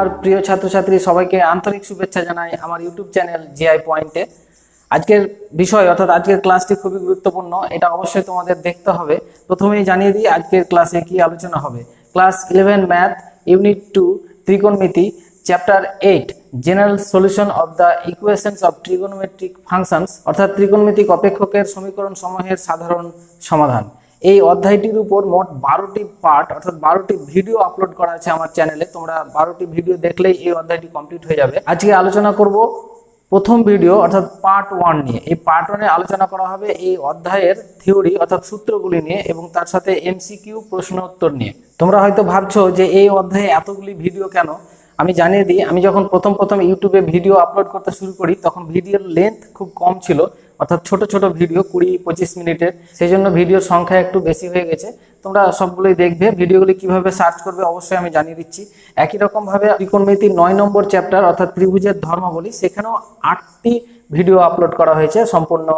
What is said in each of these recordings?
আমার প্রিয় ছাত্রছাত্রী সবাইকে আন্তরিক শুভেচ্ছা জানাই আমার ইউটিউব চ্যানেল জিআই পয়েন্টে। আজকের বিষয় অর্থাৎ আজকের ক্লাসটি খুবই গুরুত্বপূর্ণ, এটা অবশ্যই তোমাদের দেখতে হবে। প্রথমেই জানিয়ে দিই আজকের ক্লাসে কি আলোচনা হবে। ক্লাস 11 ম্যাথ ইউনিট 2 ত্রিকোণমিতি chapter 8 general solution of the equations of trigonometric functions অর্থাৎ ত্রিকোণমিতিক অপেক্ষকের সমীকরণ সমূহের সাধারণ সমাধান। এই অধ্যায়টির উপর মোট 12টি পার্ট অর্থাৎ 12টি ভিডিও আপলোড করা আছে আমার চ্যানেলে। তোমরা 12টি ভিডিও দেখলেই এই অধ্যায়টি কমপ্লিট হয়ে যাবে। আজকে আলোচনা করব প্রথম ভিডিও অর্থাৎ পার্ট 1 নিয়ে। এই পার্ট 1 এ আলোচনা করা হবে এই অধ্যায়ের থিওরি অর্থাৎ সূত্রগুলি নিয়ে এবং তার সাথে এমসিকিউ প্রশ্ন উত্তর নিয়ে। তোমরা হয়তো ভাবছো যে এই অধ্যায়ে এতগুলি ভিডিও কেন। আমি জানিয়ে দিই, আমি যখন প্রথম ইউটিউবে ভিডিও আপলোড করতে শুরু করি তখন ভিডিওর লেন্থ খুব কম ছিল, অর্থাৎ ছোট ছোট ভিডিও 20-25 মিনিটের। সেই জন্য ভিডিওর সংখ্যা একটু বেশি হয়ে গেছে। তোমরা সবগুলোই দেখবে। ভিডিওগুলি কিভাবে সার্চ করবে অবশ্যই আমি জানিয়ে দিচ্ছি। একই রকম ভাবে ত্রিকোণমিতির 9 নম্বর চ্যাপ্টার অর্থাৎ ত্রিভুজের ধর্মাবলী, সেখানেও 8টি ভিডিও আপলোড করা হয়েছে সম্পূর্ণ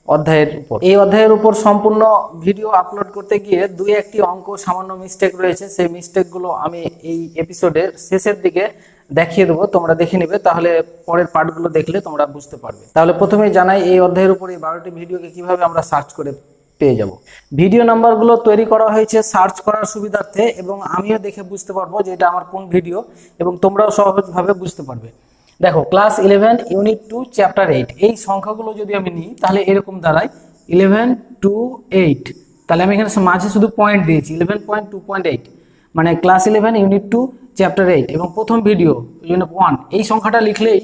অধ্যায়ের উপর। এই অধ্যায়ের উপর সম্পূর্ণ ভিডিও আপলোড করতে গিয়ে 2-1টি অঙ্ক সামান্য মিস্টেক রয়েছে। সেই মিস্টেকগুলো আমি এই এপিসোডের শেষের দিকে দেখিয়ে দেবো, তোমরা দেখে নেবে, তাহলে পরের পার্টগুলো দেখলে তোমরা বুঝতে পারবে। তাহলে প্রথমে জানাই এই অধ্যায়ের উপর এই 12টি ভিডিওকে কিভাবে আমরা সার্চ করে পেয়ে যাব। ভিডিও নাম্বারগুলো তৈরি করা হয়েছে সার্চ করার সুবিধার্থে এবং আমিও দেখে বুঝতে পারবো যে এটা আমার কোন ভিডিও এবং তোমরাও সহজভাবে বুঝতে পারবে। দেখো, ক্লাস 11 ইউনিট 2 চ্যাপ্টার 8, এই সংখ্যাগুলো যদি আমি নিই তাহলে এরকম দাঁড়ায় 11 to 8। তাহলে আমি এখানে মাঝে শুধু পয়েন্ট দিয়েছি 11.2.8, মানে ক্লাস 11 ইউনিট 2 চ্যাপ্টার 8 এবং প্রথম ভিডিও ইউনিট 1। এই সংখ্যাটা লিখলেই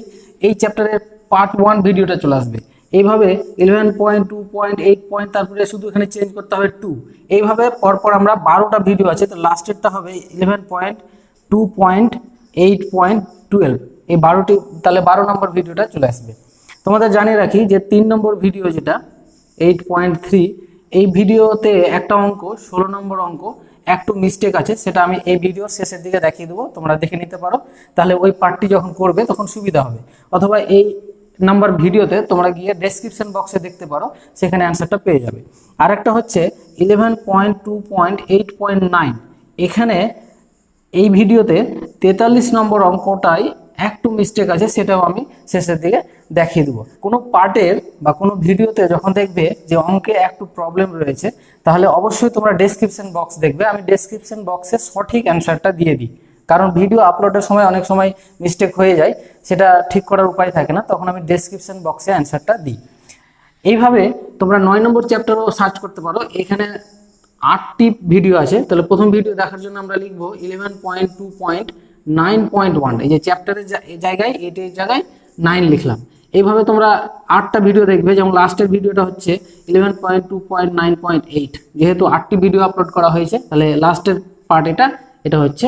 এই চ্যাপ্টারের পার্ট 1 ভিডিওটা চলে আসবে। এইভাবে 11.2.8 তারপরে শুধু এখানে চেঞ্জ করতে হবে 2। এইভাবে পরপর আমরা 12টা ভিডিও আছে, তো লাস্টেরটা হবে 11.2.8.12। এই 12টি, তাহলে 12 নম্বর ভিডিওটা চলে আসবে। তোমাদের জানিয়ে রাখি যে 3 নম্বর ভিডিও যেটা 8.3, এই ভিডিওতে একটা অঙ্ক 16 নম্বর অঙ্ক একটু মিস্টেক আছে, সেটা আমি এই ভিডিওর শেষের দিকে দেখিয়ে দেবো, তোমরা দেখে নিতে পারো। তাহলে ওই পার্টটি যখন করবে তখন সুবিধা হবে। অথবা এই নাম্বার ভিডিওতে তোমরা গিয়ে ডেসক্রিপশন বক্সে দেখতে পারো, সেখানে অ্যান্সারটা পেয়ে যাবে। আর একটা হচ্ছে 11.2.8.9, এখানে এই ভিডিওতে 43 নম্বর অঙ্কটাই একটু মিস্টেক আছে, সেটাও আমি শেষের দিকে দেখিয়ে দেবো। কোনো পার্টের বা কোনো ভিডিওতে যখন দেখবে যে অঙ্কে একটু প্রবলেম রয়েছে, তাহলে অবশ্যই তোমরা ডেসক্রিপশন বক্স দেখবে। আমি ডেসক্রিপশন বক্সে সঠিক অ্যান্সারটা দিয়ে দিই, কারণ ভিডিও আপলোডের সময় অনেক সময় মিস্টেক হয়ে যায়, সেটা ঠিক করার উপায় থাকে না, তখন আমি ডেসক্রিপশন বক্সে অ্যান্সারটা দিই। এইভাবে তোমরা 9 নম্বর চ্যাপ্টারও সার্চ করতে পারো। এখানে 8টি ভিডিও আছে। তাহলে প্রথম ভিডিও দেখার জন্য আমরা লিখবো 11.2.9.1। এই যে চ্যাপ্টারের জায়গায় 8-এর জায়গায় 9 লিখলাম। এইভাবে তোমরা 8টা ভিডিও দেখবে। যেমন লাস্টের ভিডিওটা হচ্ছে 11.2.9.8। যেহেতু 8টি ভিডিও আপলোড করা হয়েছে, তাহলে লাস্টের পার্ট এটা হচ্ছে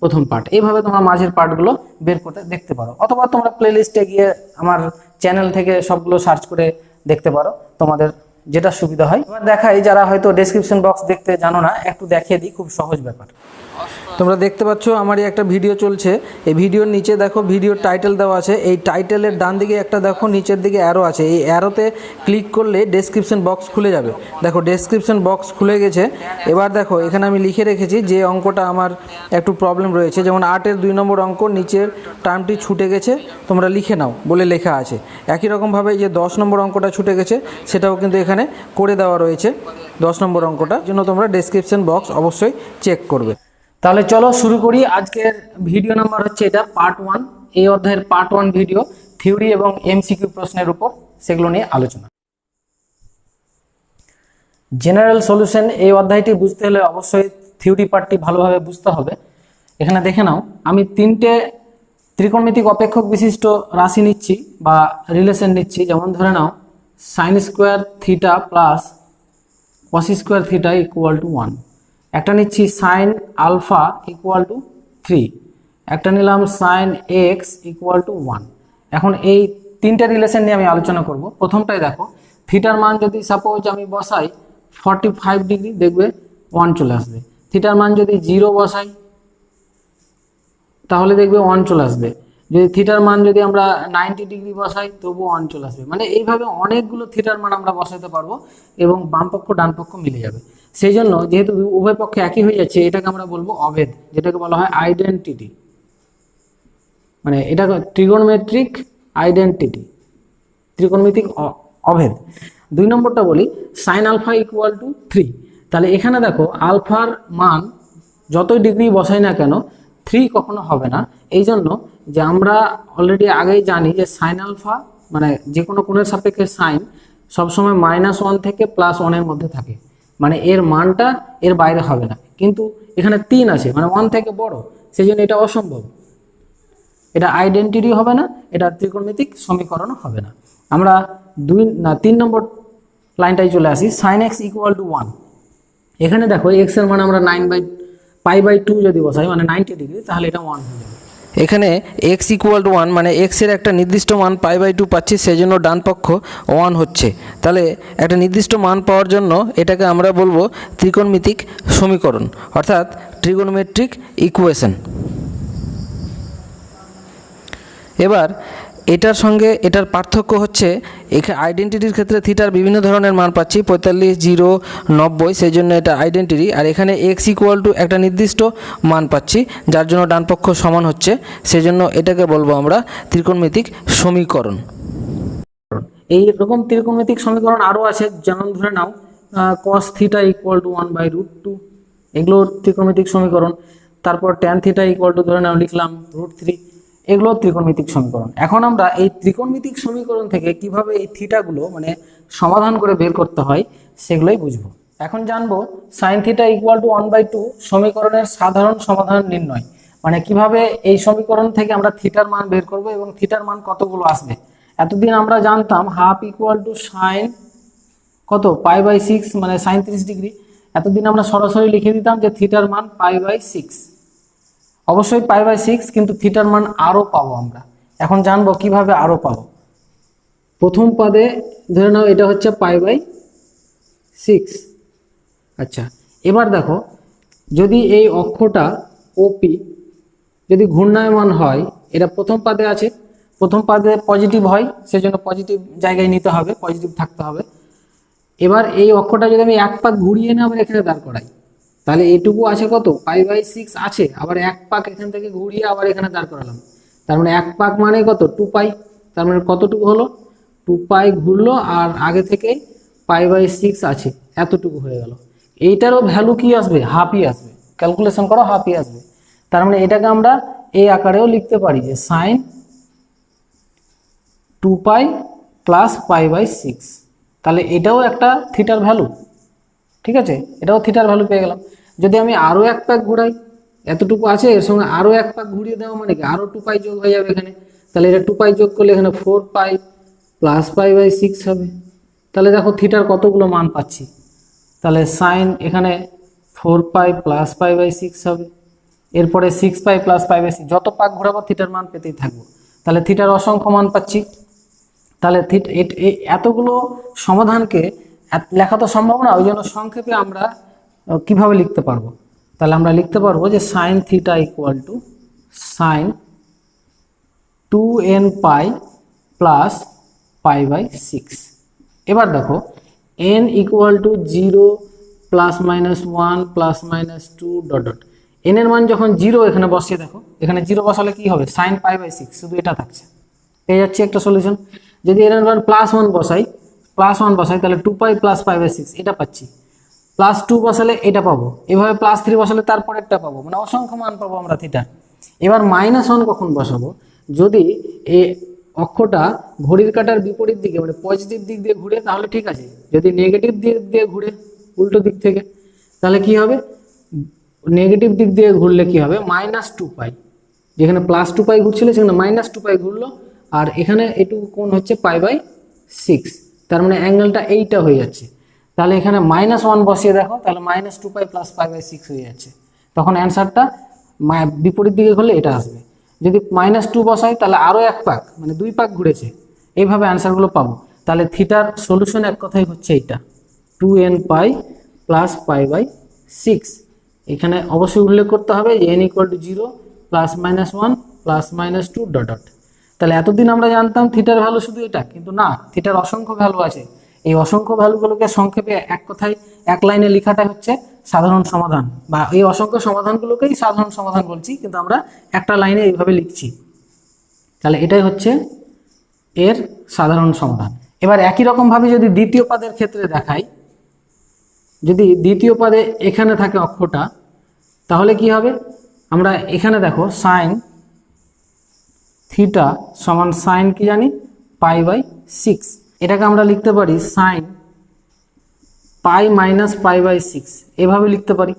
প্রথম পার্ট। এইভাবে তোমরা মাঝের পার্টগুলো বের করতে দেখতে পারো, অথবা তোমরা প্লেলিস্টে গিয়ে আমার চ্যানেল থেকে সবগুলো সার্চ করে দেখতে পারো, তোমাদের যেটা সুবিধা হয়। এবার দেখাই যারা হয়তো ডেসক্রিপশন বক্স দেখতে জানো না, একটু দেখিয়ে দিই, খুব সহজ ব্যাপার। তোমরা দেখতে পাচ্ছ আমারই একটা ভিডিও চলছে। এই ভিডিওর নিচে দেখো ভিডিওর টাইটেল দেওয়া আছে। এই টাইটেলের ডান দিকে একটা দেখো নিচের দিকে অ্যারো আছে। এই অ্যারোতে ক্লিক করলে ডেসক্রিপশন বক্স খুলে যাবে। দেখো ডেসক্রিপশন বক্স খুলে গেছে। এবার দেখো এখানে আমি লিখে রেখেছি যে অঙ্কটা আমার একটু প্রবলেম রয়েছে, যেমন 8-এর 2 নম্বর অঙ্ক, নিচের টার্মটি ছুটে গেছে, তোমরা লিখে নাও বলে লেখা আছে। একই রকমভাবে যে 10 নম্বর অঙ্কটা ছুটে গেছে, সেটাও কিন্তু এখানে করে দেওয়া রয়েছে 10 নম্বর অঙ্কটা, জন্য তোমরা ডেসক্রিপশন বক্স অবশ্যই চেক করবে। তাহলে চলো শুরু করি। আজকের ভিডিও নাম্বার হচ্ছে এটা পার্ট 1। এই অধ্যায়ের পার্ট 1 ভিডিও থিওরি এবং এমসিকিউ প্রশ্নের উপর, সেগুলো নিয়ে আলোচনা। জেনারেল সলিউশন, এই অধ্যায়টি বুঝতে হলে অবশ্যই থিওরি পার্টটি ভালোভাবে বুঝতে হবে। এখানে দেখে নাও, আমি 3টে ত্রিকোণমিতিক অপেক্ষক বিশিষ্ট রাশি নিচ্ছি বা রিলেশন নিচ্ছি। যেমন ধরে নাও sin square theta plus cos square theta equal to 1। একটা নিচ্ছি সাইন আলফা ইকুয়াল টু 3। একটা নিলাম সাইন এক্স ইকুয়াল টু 1। এখন এই 3টে রিলেশন নিয়ে আমি আলোচনা করব। প্রথমটাই দেখো, থিটার মান যদি সাপোজ আমি বসাই 45 ডিগ্রি, দেখবে 1 চলে আসবে। থিটার মান যদি 0 বসাই তাহলে দেখবে 1 চলে আসবে। যদি থিটার মান যদি আমরা 90 ডিগ্রি বসাই তবুও 1 চলে আসবে। মানে এইভাবে অনেকগুলো থিটার মান আমরা বসাতে পারবো এবং বাম পক্ষ ডান পক্ষ মিলে যাবে। সেই জন্য যেহেতু উভয় পক্ষে একই হয়ে যাচ্ছে, এটাকে আমরা বলবো অভেদ, যেটাকে বলা হয় আইডেন্টিটি। মানে এটা ট্রিগোনোমেট্রিক আইডেন্টিটি, ত্রিকোণমিতিক অভেদ। 2 নম্বরটা বলি সাইন আলফা ইকুয়াল টু 3। তাহলে এখানে দেখো আলফার মান যতই ডিগ্রি বসাই না কেন 3 কখনো হবে না, এই জন্য যে আমরা অলরেডি আগেই জানি যে সাইন আলফা মানে যে কোনো কোণের সাপেক্ষে সাইন সবসময় -1 থেকে +1 এর মধ্যে থাকে, মানে এর মানটা এর বাইরে হবে না। কিন্তু এখানে 3 আছে মানে 1 থেকে বড়, সেই জন্য এটা অসম্ভব, এটা আইডেন্টিটি হবে না, এটা ত্রিকোণমিতিক সমীকরণ হবে না। আমরা 3 নম্বর লাইনটাই চলে আসি, সাইন এক্স ইকুয়াল টু 1। এখানে দেখো এক্স এর মান আমরা 9/π/2 যদি বসাই মানে 90 ডিগ্রি, তাহলে এটা 1 হয়ে যাবে। এখানে এক্স ইকুয়াল টু 1 মানে এক্স এর একটা নির্দিষ্ট মান π/2 পাচ্ছি, সেই জন্য ডান পক্ষ 1 হচ্ছে। তাহলে একটা নির্দিষ্ট মান পাওয়ার জন্য এটাকে আমরা বলবো ত্রিকোণমিতিক সমীকরণ, অর্থাৎ ট্রিগোনোমেট্রিক ইকুয়েশন। এবার এটার সঙ্গে এটার পার্থক্য হচ্ছে এখানে আইডেন্টিটির ক্ষেত্রে থিটার বিভিন্ন ধরনের মান পাচ্ছি, 45, 0, 90, সেই জন্য এটা আইডেন্টিটি। আর এখানে এক্স ইকুয়াল টু একটা নির্দিষ্ট মান পাচ্ছি, যার জন্য ডান পক্ষ সমান হচ্ছে, সেই জন্য এটাকে বলবো আমরা ত্রিকোণমিতিক সমীকরণ। এই রকম ত্রিকোণমিতিক সমীকরণ আরও আছে, যেমন ধরে নাও cos থিটা ইকুয়াল টু 1/√2, এগুলো ত্রিকোণমিতিক সমীকরণ। তারপর tan থিটা ইকুয়াল টু ধরে নাও লিখলাম √3, এগুলো ত্রিকোণমিতিক সমীকরণ। এখন আমরা এই ত্রিকোণমিতিক সমীকরণ থেকে কিভাবে এই থিটাগুলো মানে সমাধান করে বের করতে হয় সেগুলোই বুঝবো। এখন জানবো সাইন থিটা ইকুয়াল টু 1/2 সমীকরণের সাধারণ সমাধান নির্ণয়, মানে কিভাবে এই সমীকরণ থেকে আমরা থিটার মান বের করব এবং থিটার মান কতগুলো আসবে। এতদিন আমরা জানতাম হাফ ইকুয়াল টু সাইন কত π/6 মানে সাইন 30 ডিগ্রি। এতদিন আমরা সরাসরি লিখে দিতাম যে থিটার মান π/6, অবশ্যই π/6, কিন্তু থিটার মান আরও পাবো আমরা। এখন জানবো কিভাবে আরও পাবো। প্রথম পদে ধরে নাও এটা হচ্ছে π/6। আচ্ছা, এবার দেখো যদি এই অক্ষটা ওপি যদি ঘূর্ণায়মান হয়, এটা প্রথম পদে আছে, প্রথম পদে পজিটিভ হয়, সেজন্য পজিটিভ জায়গায় নিতে হবে, পজিটিভ থাকতে হবে। এবার এই অক্ষটা যদি আমি এক পাক ঘুরিয়ে না আবার এখানে দাঁড় করাই, তাহলে এটুকু আছে কত π/6 আছে, আবার এক পাক এখান থেকে ঘুরিয়ে আবার এখানে দাঁড় করালাম, তার মানে এক পাক মানে কত 2π, তার মানে কতটুকু হলো 2π ঘুরলো আর আগে থেকে π/6 আছে, এতটুকু হয়ে গেল। এইটারও ভ্যালু কি আসবে, হাফই আসবে, ক্যালকুলেশন করো হাফই আসবে। তার মানে এটাকে আমরা এই আকারেও লিখতে পারি যে সাইন 2π + π/6, তাহলে এটাও একটা থিটার ভ্যালু, ঠিক আছে, এটাও থিটার ভ্যালু পেয়ে গেলাম। যদি আমি আরও এক পাক ঘুরাই, এতটুকু আছে, এর সঙ্গে আরও এক পাক ঘুরিয়ে দেওয়া মানে কি আরও 2π যোগ হয়ে যাবে এখানে, তাহলে এটা 2π যোগ করলে এখানে 4π + π/6 হবে। তাহলে দেখো থিটার কতগুলো মান পাচ্ছি, তাহলে সাইন এখানে 4π + π/6 হবে, এরপরে 6π + π/6, যত পাক ঘোরাবো থিটার মান পেতেই থাকবো, তাহলে থিটার অসংখ্য মান পাচ্ছি। তাহলে এতগুলো সমাধানকে লেখা তো সম্ভব না, ওই জন্য সংক্ষেপে আমরা কিভাবে লিখতে পারবো, তাহলে আমরা লিখতে পারবো যে sine theta equal to sine 2nπ + π/6। এবার দেখো n ইকুয়াল টু 0 +-1 +-2 ... n এর মান যখন 0 এখানে বসিয়ে দেখো, এখানে 0 বসালে কি হবে সাইন π/6, শুধু এটা থাকছে, পেয়ে যাচ্ছে একটা সলিউশন। যদি এর মান +1 বসাই, তাহলে 2π + π/6 এটা পাচ্ছি, +2 বসালে এটা পাবো, এভাবে +3 বসালে তারপরেরটা পাবো, মানে অসংখ্য মান পাবো আমরা থিটা। এবার -1 কখন বসাবো, যদি এই অক্ষটা ঘড়ির কাঁটার বিপরীত দিকে মানে পজিটিভ দিক দিয়ে ঘুরে তাহলে ঠিক আছে, যদি নেগেটিভ দিক দিয়ে ঘুরে উল্টো দিক থেকে তাহলে কি হবে, নেগেটিভ দিক দিয়ে ঘুরলে কি হবে -2π, যেখানে +2π ঘুরছিল সেখানে -2π ঘুরলো, আর এখানে এটুকু কোণ হচ্ছে π/6, তার মানে অ্যাঙ্গেলটা এইটা হয়ে যাচ্ছে। তাহলে এখানে -1 বসিয়ে দেখো, তাহলে -2π + π/6 হয়ে যাচ্ছে, তখন অ্যান্সারটা বিপরীত দিকে ঘুরলে এটা আসবে। যদি -2 বসাই তাহলে আরও এক পাক মানে 2 পাক ঘুরেছে, এইভাবে অ্যান্সারগুলো পাবো। তাহলে থিটার সলিউশন এক কথাই হচ্ছে এইটা 2nπ + π/6। এখানে অবশ্যই উল্লেখ করতে হবে যে n = 0 +-1 +-2 ... তাহলে এতদিন আমরা জানতাম থিটার ভ্যালু শুধু এটা, কিন্তু না, থিটার অসংখ্য ভ্যালু আছে। এই অসংখ্য ভ্যালুগুলোকে সংক্ষেপে এক কথায় এক লাইনে লেখাটা হচ্ছে সাধারণ সমাধান, বা এই অসংখ্য সমাধানগুলোকেই সাধারণ সমাধান বলছি, কিন্তু আমরা একটা লাইনে এইভাবে লিখছি। তাহলে এটাই হচ্ছে এর সাধারণ সমাধান। এবার একই রকমভাবে যদি দ্বিতীয় পদের ক্ষেত্রে দেখাই, যদি দ্বিতীয় পদে এখানে থাকে অক্ষটা, তাহলে কি হবে, আমরা এখানে দেখো সাইন থিটা সমান সাইন কি জানি π/6, এটাকে আমরা লিখতে পারি সাইন পাই মাইনাস π/6, এভাবে লিখতে পারি।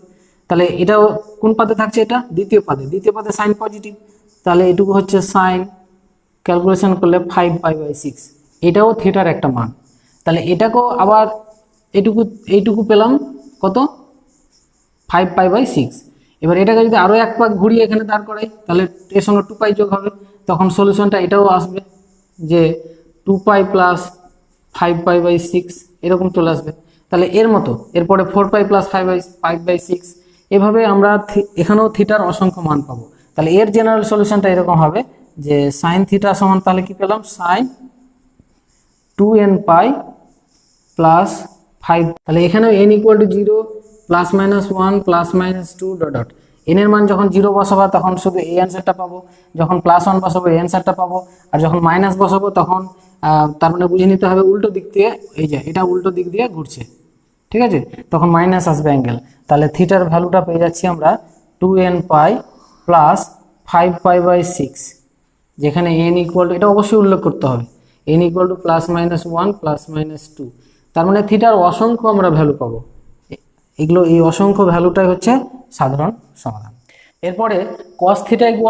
তাহলে এটাও কোন পদে থাকছে, এটা দ্বিতীয় পদে, দ্বিতীয় পদে সাইন পজিটিভ, তাহলে এটুকু হচ্ছে সাইন, ক্যালকুলেশন করলে 5π/6, এটাও থিটার একটা মান। তাহলে এটাকেও আবার এইটুকু পেলাম কত, 5π/6। এবার এটাকে যদি আরও এক পাক ঘুরিয়ে এখানে দাঁড় করাই, তাহলে এর সঙ্গে 2π যোগ হবে, তখন সলিউশনটা এটাও আসবে যে 2π প্লাস 5π/6 এরকম চলে আসবে। তাহলে এর মতো এরপরে 4π প্লাস 5/6, এভাবে আমরা এখানেও থিটার অসংখ্য মান পাবো। তাহলে এর জেনারেল সলিউশনটা এরকম হবে যে সাইন থিটা সমান তাহলে কি পেলাম, সাইন 2nπ প্লাস 5, তাহলে এখানেও n = 0 plus minus 1 plus minus 2 dot, n এর মান যখন 0 বসাবো তখন শুধু এই অ্যান্সারটা পাবো, যখন প্লাস 1 বসাবো এই অ্যান্সারটা পাবো, আর যখন মাইনাস বসাবো তখন তার মানে বুঝে নিতে হবে উল্টো দিক দিয়ে, এই যে এটা উল্টো দিক দিয়ে ঘুরছে, ঠিক আছে, তখন মাইনাস আসবে অ্যাঙ্গেল। তাহলে থিটার ভ্যালুটা পেয়ে যাচ্ছি আমরা 2nπ প্লাস 5π/6, যেখানে n = এটা অবশ্যই উল্লেখ করতে হবে, n = plus minus 1 plus minus 2, তার মানে থিটার অসংখ্য আমরা ভ্যালু পাবো। এগুলো এই অসংখ্য ভ্যালুটাই হচ্ছে সাধারণ সমাধান। এরপরে cos θ =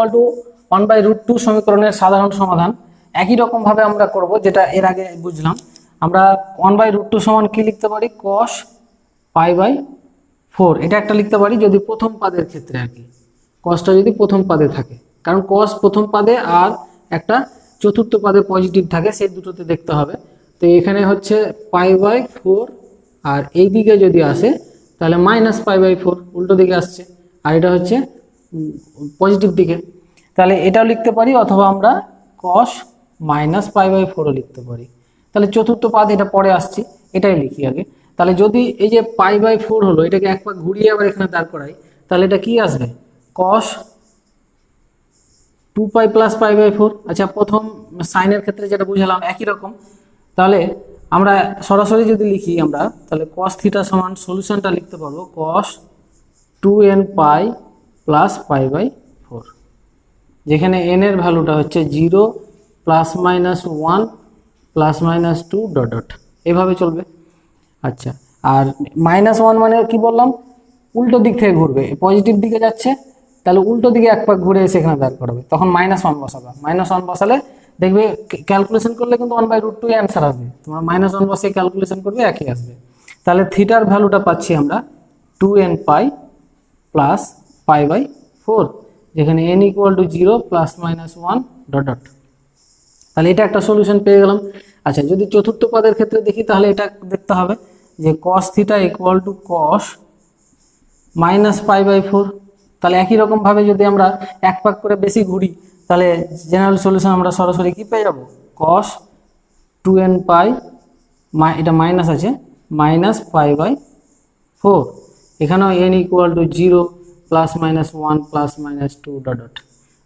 1/√2 সমীকরণের সাধারণ সমাধান একই রকমভাবে আমরা করব, যেটা এর আগে বুঝলাম। আমরা 1/√2 সমান কি লিখতে পারি, cos π/4, এটা একটা লিখতে পারি যদি প্রথম পদের ক্ষেত্রে আর কি, cosটা যদি প্রথম পদে থাকে, কারণ cos প্রথম পদে আর একটা চতুর্থ পদে পজিটিভ থাকে, সেই দুটোতে দেখতে হবে। তো এখানে হচ্ছে π/4, আর এই দিকে যদি আসে তাহলে মাইনাস π/4, উল্টো দিকে আসছে, আর এটা হচ্ছে পজিটিভ দিকে, তাহলে এটাও লিখতে পারি, অথবা আমরা cos -π/4ও লিখতে পারি। তাহলে চতুর্থ পদ এটা পরে আসছে, এটাই লিখি আগে। তাহলে যদি এই যে π/4 হলো, এটাকে এক পাক ঘুরিয়ে আবার এখানে দাঁড় করাই, তাহলে এটা কি আসবে, cos 2π প্লাস π/4। আচ্ছা, প্রথম সাইনের ক্ষেত্রে যেটা বুঝলাম একই রকম, তাহলে আমরা সরাসরি যদি লিখি আমরা, তাহলে cos θ সমান সলিউশনটা লিখতে পারবো cos 2nπ প্লাস π/4, যেখানে n এর ভ্যালুটা হচ্ছে 0 plus minus 1 plus minus 2 dot, এভাবে চলবে। আচ্ছা, আর -1 মানে কি বললাম, উল্টো দিক থেকে ঘুরবে, পজিটিভ দিকে যাচ্ছে, তাহলে উল্টো দিকে এক পাক ঘুরে এসে এখানে দাঁড় করাবে, তখন -1 বসাবে, -1 বসালে দেখবে ক্যালকুলেশন করলে কিন্তু 1/√2 অ্যান্সার আসবে, তোমার -1 বসে ক্যালকুলেশন করবে একই আসবে। তাহলে থিটার ভ্যালুটা পাচ্ছি আমরা 2nπ প্লাস π/4, যেখানে n = 0 প্লাস মাইনাস 1 ডট। তাহলে এটা একটা সলিউশন পেয়ে গেলাম। আচ্ছা, যদি চতুর্থ পদের ক্ষেত্রে দেখি, তাহলে এটা দেখতে হবে যে cos θ = cos -π/4, তাহলে একই রকমভাবে যদি আমরা এক পাক করে বেশি ঘুরি, তাহলে জেনারেল সলিউশন আমরা সরাসরি কি পেয়ে যাব, cos 2nπ, এটা মাইনাস আছে, মাইনাস π/4, এখানেও n = 0 plus minus 1 plus minus 2 dot.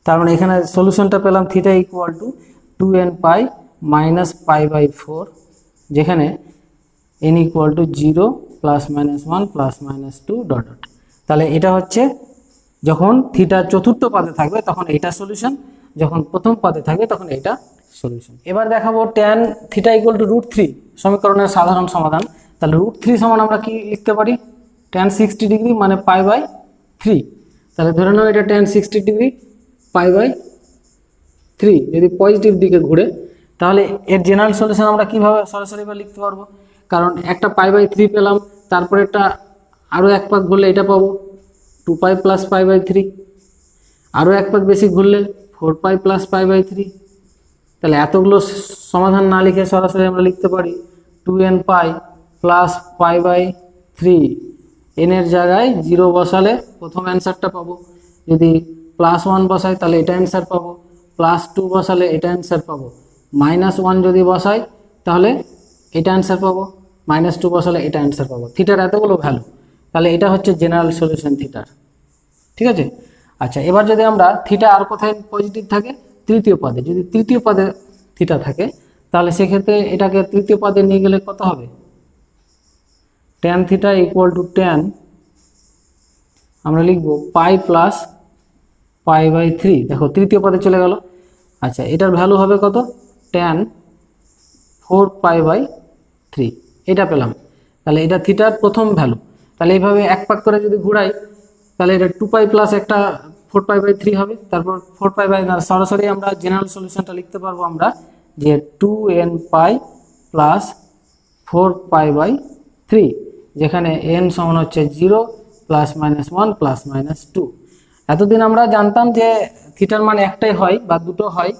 তার মানে এখানে সলিউশনটা পেলাম θ = 2nπ মাইনাস π/4, যেখানে n = 0 plus minus 1 plus minus 2 dot. তাহলে এটা হচ্ছে যখন থিটা চতুর্থ পদে থাকবে তখন এটা সলিউশন, যখন প্রথম পদে থাকবে তখন এটা সলিউশন। এবার দেখাবো tan θ = √3 সমীকরণের সাধারণ সমাধান। তাহলে √3 সমান আমরা কি লিখতে পারি, tan 60 ডিগ্রি মানে π/3, তাহলে ধরে নাও এটা tan 60 ডিগ্রি π/3 যদি পজিটিভ দিকে ঘুরে, তাহলে এর জেনারেল সলিউশন আমরা কিভাবে সরাসরি লিখতে পারবো, কারণ একটা π/3 পেলাম, তারপরে একটা আরও এক পাক ঘুরলে এটা পাবো 2π প্লাস π/3, আরও এক পাক বেশি ঘুরলে 4π প্লাস π/3। তাহলে এতগুলো সমাধান না লিখে সরাসরি আমরা লিখতে পারি 2nπ প্লাস π/3, n এর জায়গায় 0 বসালে প্রথম অ্যান্সারটা পাবো, যদি +1 বসাই তাহলে এটা অ্যান্সার পাবো, +2 বসালে এটা অ্যান্সার পাবো, -1 যদি বসাই তাহলে এটা অ্যান্সার পাবো, -2 বসালে এটা অ্যান্সার পাবো। থিটার এতগুলো ভ্যালু, তাহলে এটা হচ্ছে জেনারেল সলিউশন থিটার, ঠিক আছে। আচ্ছা, এবার যদি আমরা থিটা আর কোথায় পজিটিভ থাকে, তৃতীয় পদে, যদি তৃতীয় পদে থিটা থাকে তাহলে সেক্ষেত্রে এটাকে তৃতীয় পদে নিয়ে গেলে কত হবে, tan theta equal to tan, আমরা লিখবো পাই প্লাস পাই বাই 3। দেখো তৃতীয় পদে চলে গেল। আচ্ছা, এটার ভ্যালু হবে কত, tan 4 পাই বাই 3, এটা পেলাম। তাহলে এটা থিটার প্রথম ভ্যালু। তাহলে এইভাবে এক পাক করে যদি ঘুরাই তাহলে এটা 2 পাই প্লাস একটা 4 পাই বাই 3 হবে। তারপর 4 পাই বাই, সরাসরি আমরা জেনারেল সলিউশনটা লিখতে পারবো আমরা যে 2n pi plus 4 pi by 3, যেখানে n সমান হচ্ছে 0 প্লাস মাইনাস 1 প্লাস মাইনাস 2। এতদিন আমরা জানতাম যে থিটার মান একটাই হয় বা দুটো হয়,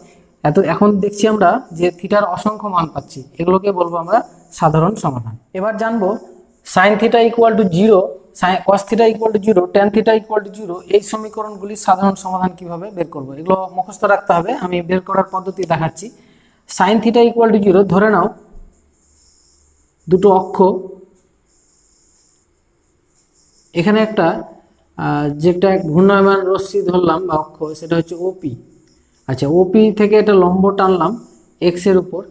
এখন দেখছি আমরা যে থিটার অসংখ্য মান পাচ্ছি, এগুলোকে বলবো আমরা সাধারণ সমাধান। এবার জানবো sign theta equal to 0, cos theta equal to 0, tan theta equal to 0, এই সমীকরণগুলির সাধারণ সমাধান কিভাবে বের করব, এগুলো মুখস্থ রাখতে হবে। আমি বের করার পদ্ধতি দেখাচ্ছি। সাইন থিটা ইকুয়াল টু 0 ধরে নাও দুটো অক্ষ, এখানে একটা যেটা ঘূর্ণায়মান রশ্মি ধরলাম বা অক্ষ, সেটা হচ্ছে ওপি। আচ্ছা, ওপি থেকে একটা লম্ব টানলাম এক্স এর উপর,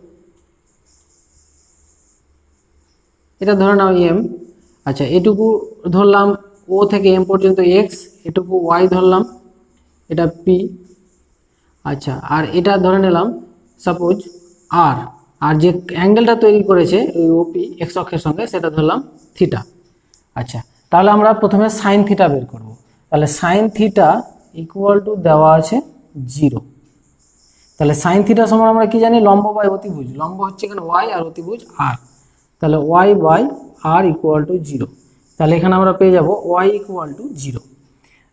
এটা ধরে নাও এম। আচ্ছা, এটুকু ধরলাম ও থেকে এম পর্যন্ত এক্স, এটুকু ওয়াই ধরলাম, এটা পি। আচ্ছা, আর এটা ধরে নিলাম সাপোজ আর, আর যে অ্যাঙ্গেলটা তৈরি করেছে ওই ওপি এক্স অক্ষের সঙ্গে সেটা ধরলাম থিটা। আচ্ছা, তাহলে আমরা প্রথমে সাইন থিটা বের করব। তাহলে সাইন থিটা ইকুয়াল টু দেওয়া আছে 0। তাহলে সাইন থিটা সমান আমরা কি জানি, লম্ব বাই অতিভুজ। লম্ব হচ্ছে এখানে ওয়াই আর অতিভুজ আর, তাহলে y by r equal to 0। তাহলে এখানে আমরা পেয়ে যাব ওয়াই ইকুয়াল টু 0।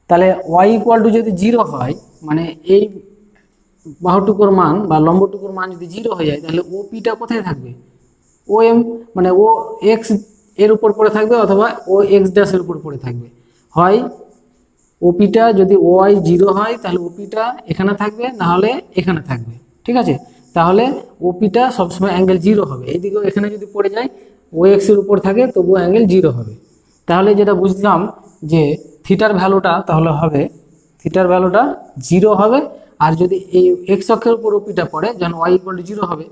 তাহলে ওয়াই ইকুয়াল টু যদি 0 হয়, মানে এই বাহুটুকুর মান বা লম্বটুকুর মান যদি 0 হয়ে যায়, তাহলে ও পিটা কোথায় থাকবে, ও এম, মানে ও এক্স এর উপর পড়ে থাকবে অথবা ও এক্স ড্যাশের উপর পড়ে থাকবে। হয় ওপিটা যদি ওয়াই 0 হয় তাহলে ওপিটা এখানে থাকবে, না হলে এখানে থাকবে। ঠিক আছে, তাহলে ওপিটা সবসময় অ্যাঙ্গেল 0 হবে। এইদিকেও এখানে যদি পড়ে যায় ও এক্স এর উপর থাকে তবুও অ্যাঙ্গেল 0 হবে। তাহলে যেটা বুঝলাম যে থিটার ভ্যালুটা তাহলে হবে, থিটার ভ্যালুটা 0 হবে। আর যদি এই এক্স অক্ষের উপর ওপিটা পড়ে, যেমন ওয়াই ইকুয়াল টু 0 হবে,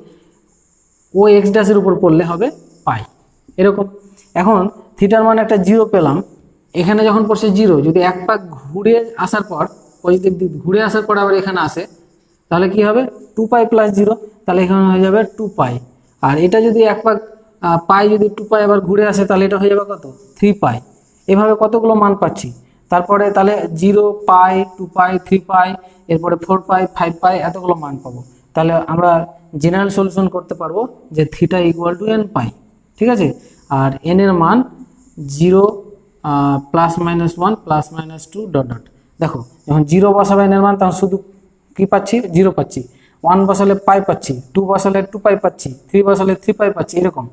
ও এক্স ড্যাশের উপর পড়লে হবে পাই, এরকম। এখন থিটার মান একটা 0 পেলাম, এখানে যখন পড়ছে 0, যদি এক পাক ঘুরে আসার পর, পজিটিভ দিক ঘুরে আসার পর আবার এখানে আসে, তাহলে কি হবে 2 পাই প্লাস 0, তাহলে এখানে হয়ে যাবে 2 পাই। আর এটা যদি এক পাক পাই যদি 2 পাই আবার ঘুরে আসে, তাহলে এটা হয়ে যাবে কত, 3 পাই। এভাবে কতগুলো মান পাচ্ছি। তারপরে তাহলে 0 পাই, 2 পাই, 3 পাই, এরপরে 4 পাই, 5 পাই, এতগুলো মান পাবো। তাহলে আমরা জেনারেল সলিউশন করতে পারবো যে থিটা ইকুয়াল টু এন পাই। ঠিক আছে, আর এন এর মান 0 plus minus 1 plus minus 2 dot dot. দেখো যখন 0 বসাবে এন এর মান, তখন শুধু কি পাচ্ছি, 0 পাচ্ছি। 1 বসালে পাই পাচ্ছি, 2 বসালে 2 পাই পাচ্ছি, 3 বসালে 3 পাই পাচ্ছি, এরকম।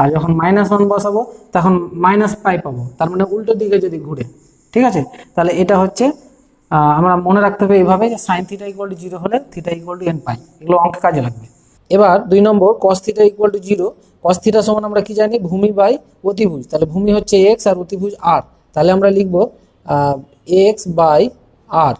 আর যখন -1 বসাবো তখন মাইনাস পাই পাবো, তার মানে উল্টো দিকে যদি ঘুরে। ঠিক আছে, তাহলে এটা হচ্ছে আমরা মনে রাখতে হবে এইভাবে যে সাইন থিটা ইকুয়াল টু 0 হলে theta equal to n pi, এগুলো অঙ্কে কাজে লাগবে। এবার 2 number cos theta equal to 0। Cos theta সমান আমরা কি জানি, ভূমি বাই অতিভুজ। তাহলে ভূমি হচ্ছে এক্স আর অতিভুজ আর, তাহলে আমরা লিখবো x by r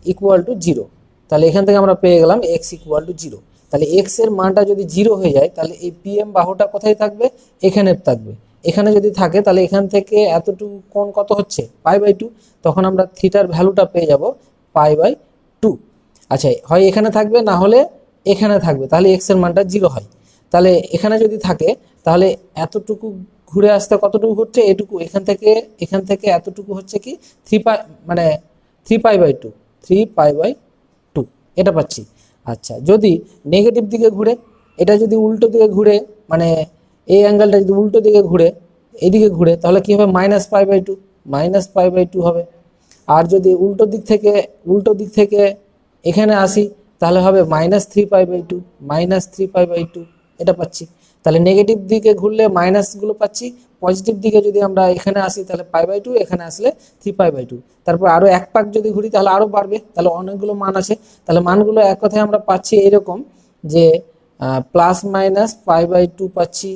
equal to 0। তাহলে এখান থেকে আমরা পেয়ে গেলাম এক্স ইকুয়াল টু 0। তাহলে এক্স এর মানটা যদি 0 হয়ে যায়, তাহলে এই পিএম বাহুটা কোথায় থাকবে, এখানে থাকবে। এখানে যদি থাকে তাহলে এখান থেকে এতটুকু কোণ কত হচ্ছে, পাই বাই 2। তখন আমরা থিটার ভ্যালুটা পেয়ে যাব পাই বাই 2। আচ্ছা, হয় এখানে থাকবে না হলে এখানে থাকবে, তাহলে এক্স এর মানটা 0 হয়। তাহলে এখানে যদি থাকে তাহলে এতটুকু ঘুরে আসতে কতটুকু হচ্ছে, এটুকু এখান থেকে এতটুকু হচ্ছে কি 3 পাই, মানে 3 পাই বাই 2, 3 পাই বাই 2, এটা পাচ্ছি। আচ্ছা, যদি নেগেটিভ দিকে ঘুরে, এটা যদি উল্টো দিকে ঘুরে, মানে এই অ্যাঙ্গেলটা যদি উল্টো দিকে ঘুরে, এইদিকে ঘুরে, তাহলে কি হবে, minus pi by 2, minus pi by 2 হবে। আর যদি উল্টো দিক থেকে এখানে আসি, তাহলে হবে -3 পাই বাই 2, -3 পাই বাই 2, এটা পাচ্ছি। তাহলে নেগেটিভ দিকে ঘুরলে মাইনাসগুলো পাচ্ছি, পজিটিভ দিকে যদি আমরা এখানে আসি তাহলে পাই বাই 2, এখানে আসলে 3 পাই বাই 2। তারপর আরও এক পাক যদি ঘুরি তাহলে আরও বাড়বে, তাহলে অনেকগুলো মান আছে। তাহলে মানগুলো এক কথায় আমরা পাচ্ছি এইরকম যে প্লাস মাইনাস পাই বাই 2 পাচ্ছি,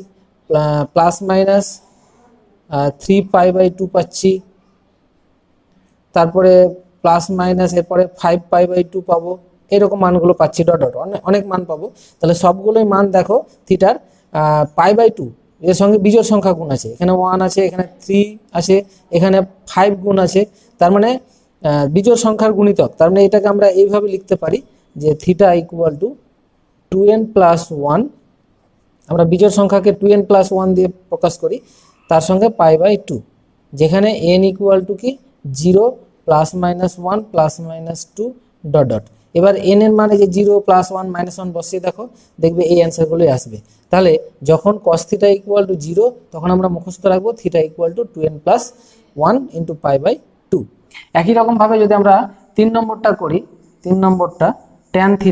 প্লাস মাইনাস 3 পাই বাই 2 পাচ্ছি, তারপরে প্লাস মাইনাস এরপরে 5 পাই বাই 2 পাবো, এরকম মানগুলো পাচ্ছি ডট ডট অনেক মান পাবো। তাহলে সবগুলোই মান দেখো থিটার π/2 এর সঙ্গে বিজোড় সংখ্যা গুণ আছে, এখানে 1 আছে, এখানে 3 আছে, এখানে 5 গুণ আছে, তার মানে বিজোড় সংখ্যার গুণিতক। তার মানে এটাকে আমরা এইভাবে লিখতে পারি যে থিটা ইকুয়াল টু 2n+1, আমরা বিজোড় সংখ্যাকে 2n+1 দিয়ে প্রকাশ করি, তার সঙ্গে π/2, যেখানে n ইকুয়াল টু কি 0 +-1 +-2 ডট ডট। এবার n এর মানে যে 0 +1 -1 বসিয়ে দেখো, দেখবে এই অ্যান্সারগুলোই আসবে। তাহলে যখন cos θ ইকুয়াল টু 0 তখন আমরা মুখস্থ রাখবো θ ইকুয়াল টু 2n+1 × π/2। একই রকমভাবে যদি আমরা 3 নম্বরটা করি, 3 নম্বরটা tan θ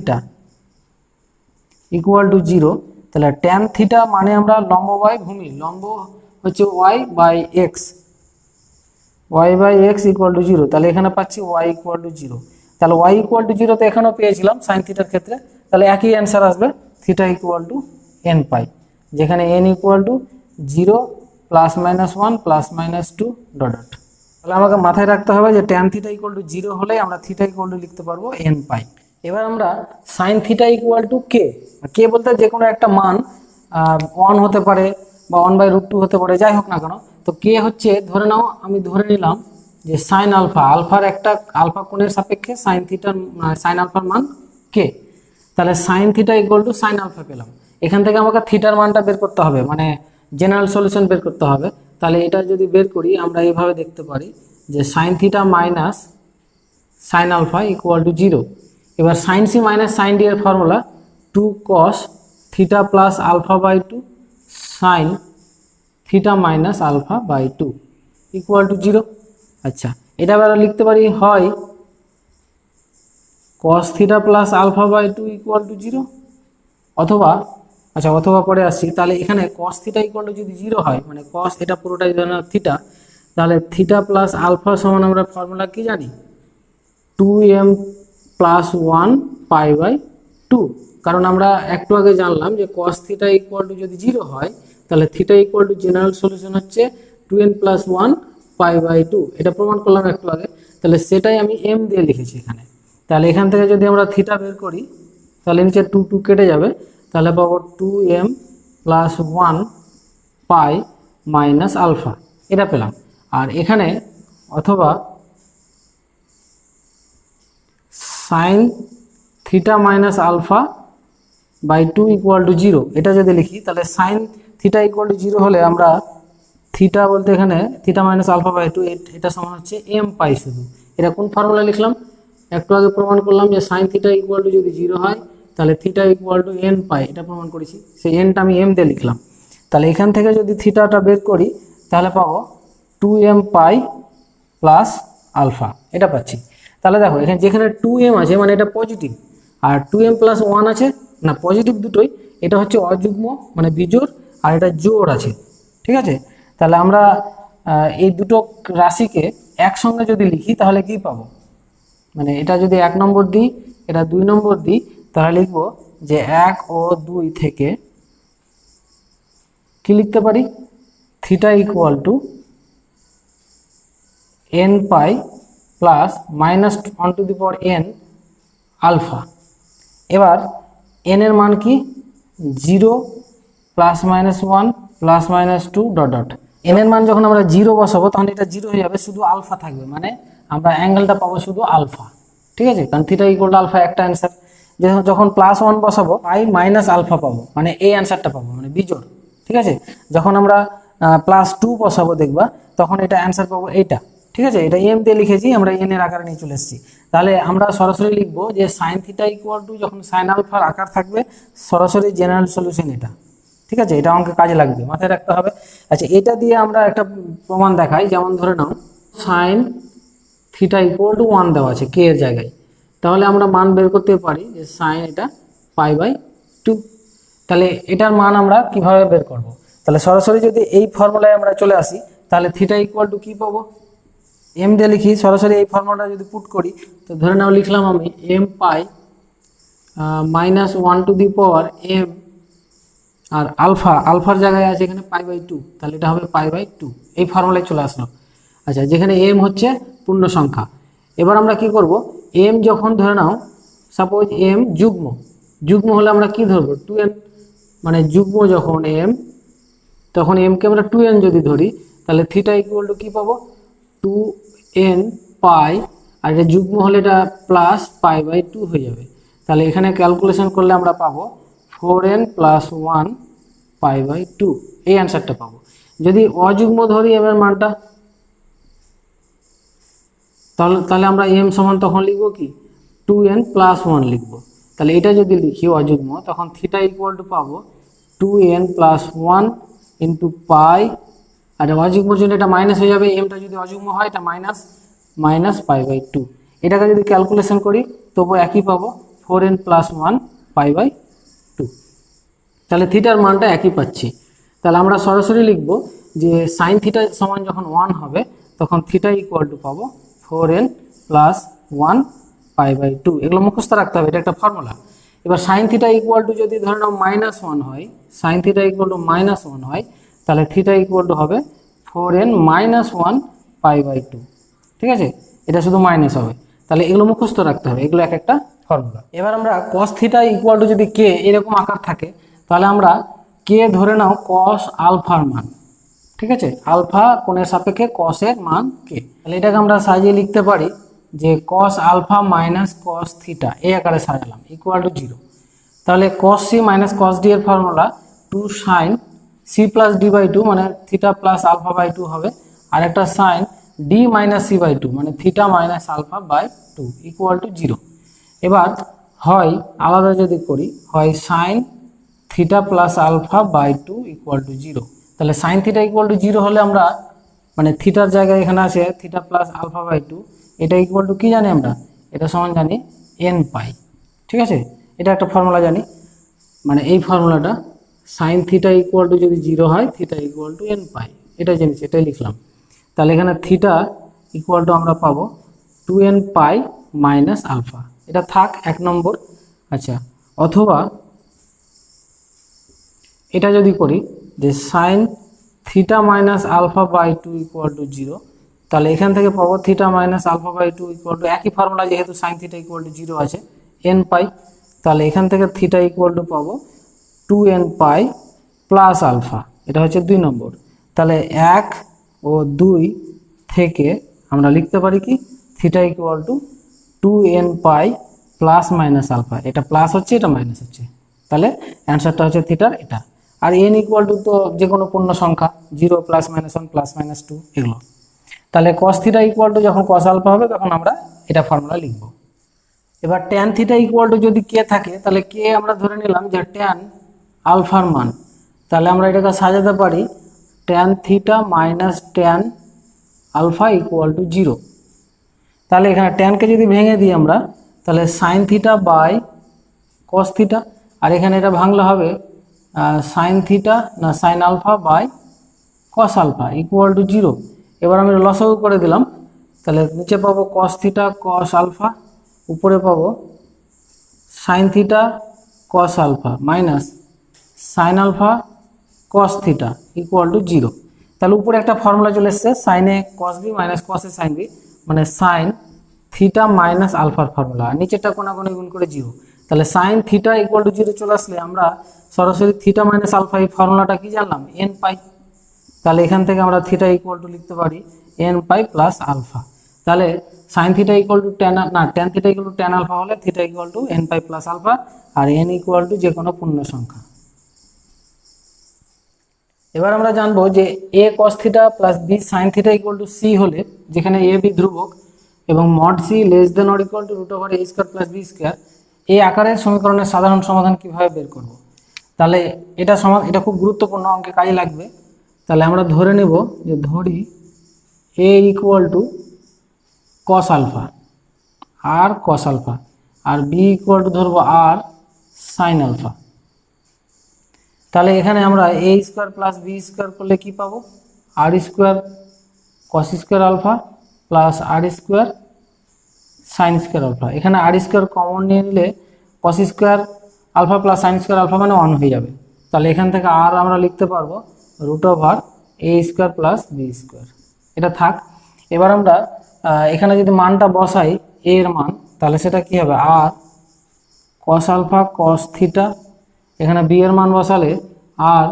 ইকুয়াল টু 0, তাহলে tan θ মানে আমরা লম্ব বাই ভূমি, লম্ব হচ্ছে y/x, y/x ইকুয়াল টু 0, তাহলে এখানে পাচ্ছি y ইকুয়াল টু 0। তাহলে y ইকুয়াল টু 0 তো এখানেও পেয়েছিলাম sin θ ক্ষেত্রে, তাহলে একই অ্যান্সার আসবে θ ইকুয়াল টু nπ, যেখানে n equal to 0 +-1 +-2 dot dot. তাহলে আমাকে মাথায় রাখতে হবে যে tan θ ইকুয়াল টু 0 হলে আমরা θ ইকুয়াল টু লিখতে পারবো nπ। এবার আমরা sin θ ইকুয়াল টু k, কে বলতে যে কোনো একটা মান 1 হতে পারে বা 1/√2 হতে পারে, যাই হোক না কেন, তো কে হচ্ছে ধরে নাও, আমি ধরে নিলাম যে সাইন আলফা, আলফার একটা আলফা কোণের সাপেক্ষে সাইন থিটার সাইন আলফার মান কে, তাহলে sine theta equal to sine alpha পেলাম। এখান থেকে আমাকে থিটার মানটা বের করতে হবে, মানে জেনারেল সলিউশন বের করতে হবে। তাহলে এটা যদি বের করি আমরা এইভাবে দেখতে পারি যে sine theta minus sine alpha equal to 0। এবার sine C minus sine D এর formula 2 cos θ plus α/2 sine theta minus α/2 equal to 0। আচ্ছা, এটা আবার লিখতে পারি হয় cos θ প্লাস α/2 ইকুয়াল টু 0, অথবা অথবা পরে আসছি, তাহলে এখানে cos θ ইকুয়াল টু যদি 0 হয়, মানে cos এটা পুরোটাই ধরে নাও থিটা, তাহলে θ প্লাস আলফা সমান আমরা ফর্মুলা কি জানি 2m+1 π/2, কারণ আমরা একটু আগে জানলাম যে cos θ ইকুয়াল টু যদি 0 হয় তাহলে θ ইকুয়াল টু জেনারেল সলিউশন হচ্ছে 2n+1 π/2, এটা প্রমাণ করলাম একটু আগে। তাহলে সেটাই আমি m দিয়ে লিখেছি এখানে। তাহলে এখান থেকে যদি আমরা θ বের করি তাহলে নিচে 2 2 কেটে যাবে, তাহলে পাবো 2m+1 π মাইনাস আলফা, এটা পেলাম। আর এখানে অথবা সাইন θ মাইনাস α/2 ইকুয়াল টু 0, এটা যদি লিখি তাহলে সাইন θ ইকুয়াল টু 0 হলে আমরা থিটা বলতে এখানে θ মাইনাস α/2 এটা সমান হচ্ছে mπ শুধু। এটা কোন ফর্মুলা লিখলাম, একটু আগে প্রমাণ করলাম যে সাইন θ ইকুয়াল টু যদি 0 হয় তাহলে থিটা ইকুয়াল টু nπ, এটা প্রমাণ করেছি, সেই nটা আমি m দিয়ে লিখলাম। তাহলে এখান থেকে যদি থিটাটা বের করি তাহলে পাবো 2mπ প্লাস আলফা, এটা পাচ্ছি। তাহলে দেখো এখানে যেখানে 2m আছে মানে এটা পজিটিভ, আর 2m+1 আছে না, পজিটিভ দুটোই, এটা হচ্ছে অযুগ্ম মানে বিজোড়, আর এটা জোড় আছে, ঠিক আছে। তাহলে আমরা এই দুটো রাশিকে একসঙ্গে যদি লিখি তাহলে কি পাবো, মানে এটা যদি 1 নম্বর দিই, এটা 2 নম্বর দিই, তাহলে লিখবো যে 1 ও 2 থেকে কি লিখতে পারি θ equal to nπ plus -1/n alpha. এবার n এর মান কি 0 +-1 +-2 ডট ডট। n এর মান যখন আমরা 0 বসাবো তখন এটা 0 হয়ে যাবে, শুধু আলফা থাকবে, মানে আমরা অ্যাঙ্গেলটা পাবো শুধু আলফা, ঠিক আছে, কারণ থিটা ইকুয়াল টু আলফা একটা অ্যান্সার। যখন +1 বসাবো পাই মাইনাস আলফা পাবো, মানে এই অ্যান্সারটা পাবো, মানে বিজোড়, ঠিক আছে। যখন আমরা +2 বসাবো দেখবা তখন এটা অ্যান্সার পাবো এইটা, ঠিক আছে। এটা m দিয়ে লিখেছি, আমরা n এর আকারে নিয়ে চলে এসেছি। তাহলে আমরা সরাসরি লিখবো যে সাইন থিটা ইকুয়াল টু যখন সাইন আলফার আকার থাকবে সরাসরি জেনারেল সলিউশন এটা, ঠিক আছে, এটা আমাকে কাজে লাগবে, মাথায় রাখতে হবে। আচ্ছা, এটা দিয়ে আমরা একটা প্রমাণ দেখাই, যেমন ধরে নাও সাইন থিটা ইকুয়াল টু 1 দেওয়া আছে কে এর জায়গায়, তাহলে আমরা মান বের করতে পারি যে সাইন এটা π/2। তাহলে এটার মান আমরা কিভাবে বের করব, তাহলে সরাসরি যদি এই ফর্মুলায় আমরা চলে আসি তাহলে থিটা ইকুয়াল টু কি পাবো, m দিয়ে লিখি, সরাসরি এই ফর্মুলাটা যদি পুট করি তো ধরে নাও লিখলাম আমি mπ -1/m, আর আলফার জায়গায় আছে এখানে π/2, তাহলে এটা হবে π/2, এই ফর্মুলায় চলে আসলো। আচ্ছা, যেখানে m হচ্ছে পূর্ণ সংখ্যা। এবার আমরা কি করব, m যখন ধরে নাও সাপোজ এম যুগ্ম, যুগ্ম হলে আমরা কি ধরবো 2n, মানে যুগ্ম যখন এম তখন এমকে আমরা 2n যদি ধরি তাহলে থিটা ইকুয়াল টু কি পাবো 2n পাই, আর এটা যুগ্ম হলে এটা প্লাস π/2 হয়ে যাবে। তাহলে এখানে ক্যালকুলেশন করলে আমরা পাবো 4n + 1 π/2, এই অ্যান্সারটা পাবো। যদি অযুগ্ম ধরি এম এর মানটা তাহলে আমরা এম সমান তখন লিখবো কি 2n + 1 লিখবো। তাহলে এটা যদি লিখি অযুগ্ম তখন থিটা ইকুয়াল টু পাবো 2n + 1 ইন্টু পাই, আর অযুগ্মর জন্য এটা মাইনাস হয়ে যাবে, এমটা যদি অযুগ্ম হয় এটা মাইনাস π/2। এটাকে যদি ক্যালকুলেশন করি তবু একই পাবো 4n + 1 π/2। তাহলে থিটার মানটা একই পাচ্ছি। তাহলে আমরা সরাসরি লিখবো যে সাইন থিটা সমান যখন 1 হবে তখন থিটা ইকুয়াল টু পাবো 4n + 1 π/2। এগুলো মুখস্থ রাখতে হবে, এটা একটা ফর্মুলা। এবার সাইন থিটা ইকুয়াল টু যদি ধরে নাও -1 হয়, সাইন থিটা ইকুয়াল টু -1 হয়, তাহলে থিটা ইকুয়াল টু হবে 4n - 1 π/2। ঠিক আছে, এটা শুধু মাইনাস হবে। তাহলে এগুলো মুখস্থ রাখতে হবে, এগুলো এক একটা ফর্মুলা। এবার আমরা cos থিটা ইকুয়াল টু যদি কে এরকম আকার থাকে তাহলে আমরা কে ধরে নাও cos আলফার মান। ঠিক আছে, আলফা কোণের সাপেক্ষে cos এর মান কে। তাহলে এটাকে আমরা সাজিয়ে লিখতে পারি যে cos alpha minus cos theta এই আকারে সাজালাম ইকুয়াল টু 0। তাহলে cos c মাইনাস cos d এর ফর্মুলা 2 sin c + d/2 মানে থিটা প্লাস আলফা/2 হবে, আর একটা sin d - c/2 মানে থিটা মাইনাস আলফা/2 ইকুয়াল টু 0। এবার হয় আলাদা যদি করি, হয় sin থিটা প্লাস আলফা/2 ইকুয়াল টু 0। তাহলে sin থিটা ইকুয়াল টু 0 হলে আমরা মানে থিটার জায়গায় এখানে আছে থিটা প্লাস আলফা/2, এটা ইকুয়াল টু কি জানি আমরা, এটা সমান জানি n পাই। ঠিক আছে, এটা একটা ফর্মুলা জানি, মানে এই ফর্মুলাটা sin থিটা ইকুয়াল টু যদি 0 হয় থিটা ইকুয়াল টু n পাই, এটা জেনেছি, এটাই লিখলাম। তাহলে এখানে থিটা ইকুয়াল টু আমরা পাবো 2n পাই মাইনাস আলফা, এটা থাক 1 নম্বর। আচ্ছা, অথবা এটা যদি করি যে sin থিটা মাইনাস আলফা/2 ইকুয়াল টু 0, তাহলে এখান থেকে পাবো থিটা মাইনাস আলফা/2 ইকুয়াল টু একই ফর্মুলা, যেহেতু sin থিটা ইকুয়াল টু 0 আছে n পাই। তাহলে এখান থেকে থিটা ইকুয়াল টু পাবো 2n পাই প্লাস আলফা, এটা হচ্ছে 2 নম্বর। তাহলে 1 ও 2 থেকে আমরা লিখতে পারি কি theta equal to 2n pi plus minus alpha, এটা প্লাস হচ্ছে এটা মাইনাস হচ্ছে, তাহলে অ্যান্সারটা হচ্ছে থিটার এটা। আর n ইকুয়াল টু তো যে কোনো পূর্ণ সংখ্যা 0 +-1 +- 2 এগুলো। তাহলে cos থিটা ইকুয়াল টু যখন cos আলফা হবে তখন আমরা এটা ফর্মুলা লিখব। এবার tan থিটা ইকুয়াল টু যদি কে থাকে তাহলে কে আমরা ধরে নিলাম যে tan আলফার মান, তাহলে আমরা এটাকে সাজাতে পারি tan theta minus tan alpha equal to 0। তাহলে এখানে ট্যানকে যদি ভেঙে দিই আমরা তাহলে sine theta by cos theta, আর এখানে এটা ভাঙলে হবে সাইন থিটা না sine alpha by cos alpha equal to 0। এবার আমি লসাগু করে দিলাম, তাহলে নিচে পাবো কস থিটা কস আলফা, উপরে পাবো sine theta cos alpha minus sine alpha cos theta equal to 0। তাহলে উপরে একটা ফর্মুলা চলে এসছে সাইনে কস বি মাইনাস কসে সাইন বি, মানে সাইন থিটা মাইনাস আলফার ফর্মুলা, নিচেরটা কোনাকুনি গুণ করে 0। তাহলে সাইন থিটা ইকুয়াল টু 0 চলে আসলে আমরা সরাসরি থিটা মাইনাস আলফা এই ফর্মুলাটা কি জানলাম n পাই। তাহলে এখান থেকে আমরা থিটা ইকুয়াল টু লিখতে পারি n পাই প্লাস আলফা। তাহলে sine theta equal to tan theta equal to tan alpha হলে theta equal to n pi plus alpha, আর n ইকুয়াল টু যে কোনো পূর্ণ সংখ্যা। এবার আমরা জানবো যে a cos theta plus b sin theta equal to c হলে, যেখানে a b ধ্রুবক এবং mod c less than or equal to root over a square plus b square, এই আকারের সমীকরণের সাধারণ সমাধান কিভাবে বের করব। তাহলে এটা খুব গুরুত্বপূর্ণ, অঙ্কে কাজে লাগবে। তাহলে আমরা ধরে নেব যে ধরি a equal to cos alpha R cos alpha, আর b ইকুয়াল টু ধরবো আর sin আলফা। তাহলে এখানে আমরা a square plus b square করলে কি পাবো, R square cos square alpha plus R square sin square alpha. এখানে আর স্কয়ার কমন নিয়ে নিলে cos square alpha plus sin square alpha মানে 1 হয়ে যাবে। তাহলে এখান থেকে আর আমরা লিখতে পারবো root over a square plus b square, এটা থাক। এবার আমরা এখানে যদি মানটা বসাই a এর মান, তাহলে সেটা কি হবে R cos alpha cos theta, এখানে বি এর মান বসালে R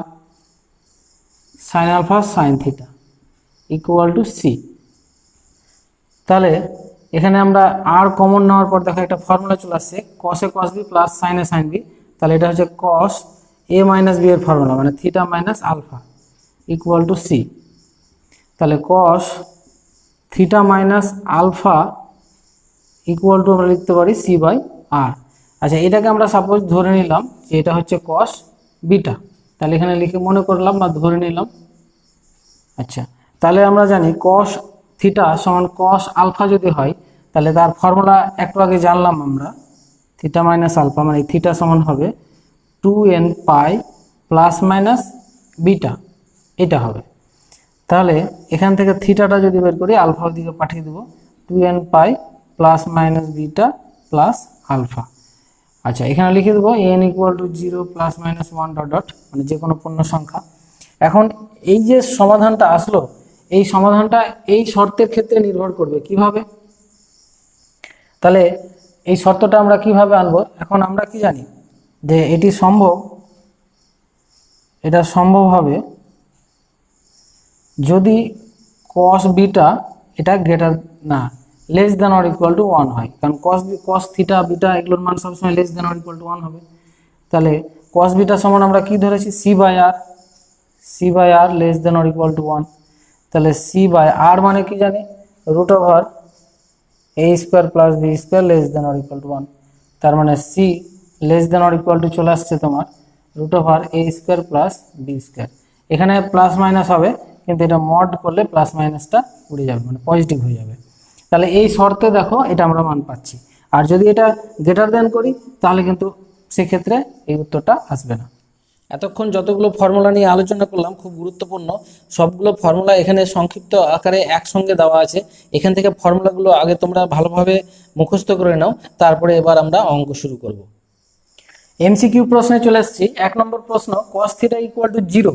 sine alpha sine theta equal to C. তাহলে এখানে আমরা আর কমন নেওয়ার পর দেখো একটা ফর্মুলা চলে আসছে, cos A cos B plus sine A sine B. তাহলে এটা হচ্ছে কস এ মাইনাস বি এর ফর্মুলা, মানে theta minus alpha equal to C. তাহলে cos theta minus alpha equal to আমরা লিখতে পারি সি বাই আর। আচ্ছা, এটাকে আমরা সাপোজ ধরে নিলাম যে এটা হচ্ছে কস বিটা, তাহলে এখানে লিখে মনে করলাম বা ধরে নিলাম। আচ্ছা, তাহলে আমরা জানি কস থিটা সমান কস আলফা যদি হয়, তাহলে তার ফর্মুলা একটু আগে জানলাম আমরা, থিটা মাইনাস আলফা মানে থিটা সমান হবে 2n pi plus minus beta, এটা হবে। তাহলে এখান থেকে থিটাটা যদি বের করি আলফার দিকে পাঠিয়ে দেবো, 2n pi plus minus beta plus alpha. আচ্ছা, এখানে লিখে দেবো n equal to 0 plus minus 1 dot dot, মানে যে কোনো পূর্ণ সংখ্যা। এখন এই যে সমাধানটা আসলো, এই সমাধানটা এই শর্তের ক্ষেত্রে নির্ভর করবে কিভাবে। তাহলে এই শর্তটা আমরা কিভাবে আনবো, এখন আমরা কি জানি যে এটি সম্ভব, এটা সম্ভব হবে যদি কস বিটা এটা গ্রেটার না less than or equal to 1 হয়, কারণ কস থিটা বিটা এগুলোর মান সবসময় less than or equal to 1 হবে। তাহলে কস বিটা সমান আমরা কি ধরেছি c by r less than or equal to 1। তাহলে সি বাই আর মানে কি জানি root over a square plus b square less than or equal to 1। তার মানে c less than or equal two চলে আসছে তোমার root over a square plus b square. এখানে প্লাস মাইনাস হবে, কিন্তু এটা মড করলে প্লাস মাইনাসটা উড়ে যাবে, মানে পজিটিভ হয়ে যাবে। তাহলে এই শর্তে দেখো এটা আমরা মান পাচ্ছি। আর যদি এটা গ্রেটার দেন করি তাহলে কিন্তু সেক্ষেত্রে এই উত্তরটা আসবে না। এতক্ষণ যতগুলো ফর্মুলা নিয়ে আলোচনা করলাম খুব গুরুত্বপূর্ণ, সবগুলো ফর্মুলা এখানে সংক্ষিপ্ত আকারে একসঙ্গে দেওয়া আছে। এখান থেকে ফর্মুলাগুলো আগে তোমরা ভালোভাবে মুখস্থ করে নাও, তারপরে এবার আমরা অঙ্ক শুরু করব। এমসিকিউ প্রশ্নে চলে এসেছি। 1 নম্বর প্রশ্ন, cos θ ইকুয়াল টু 0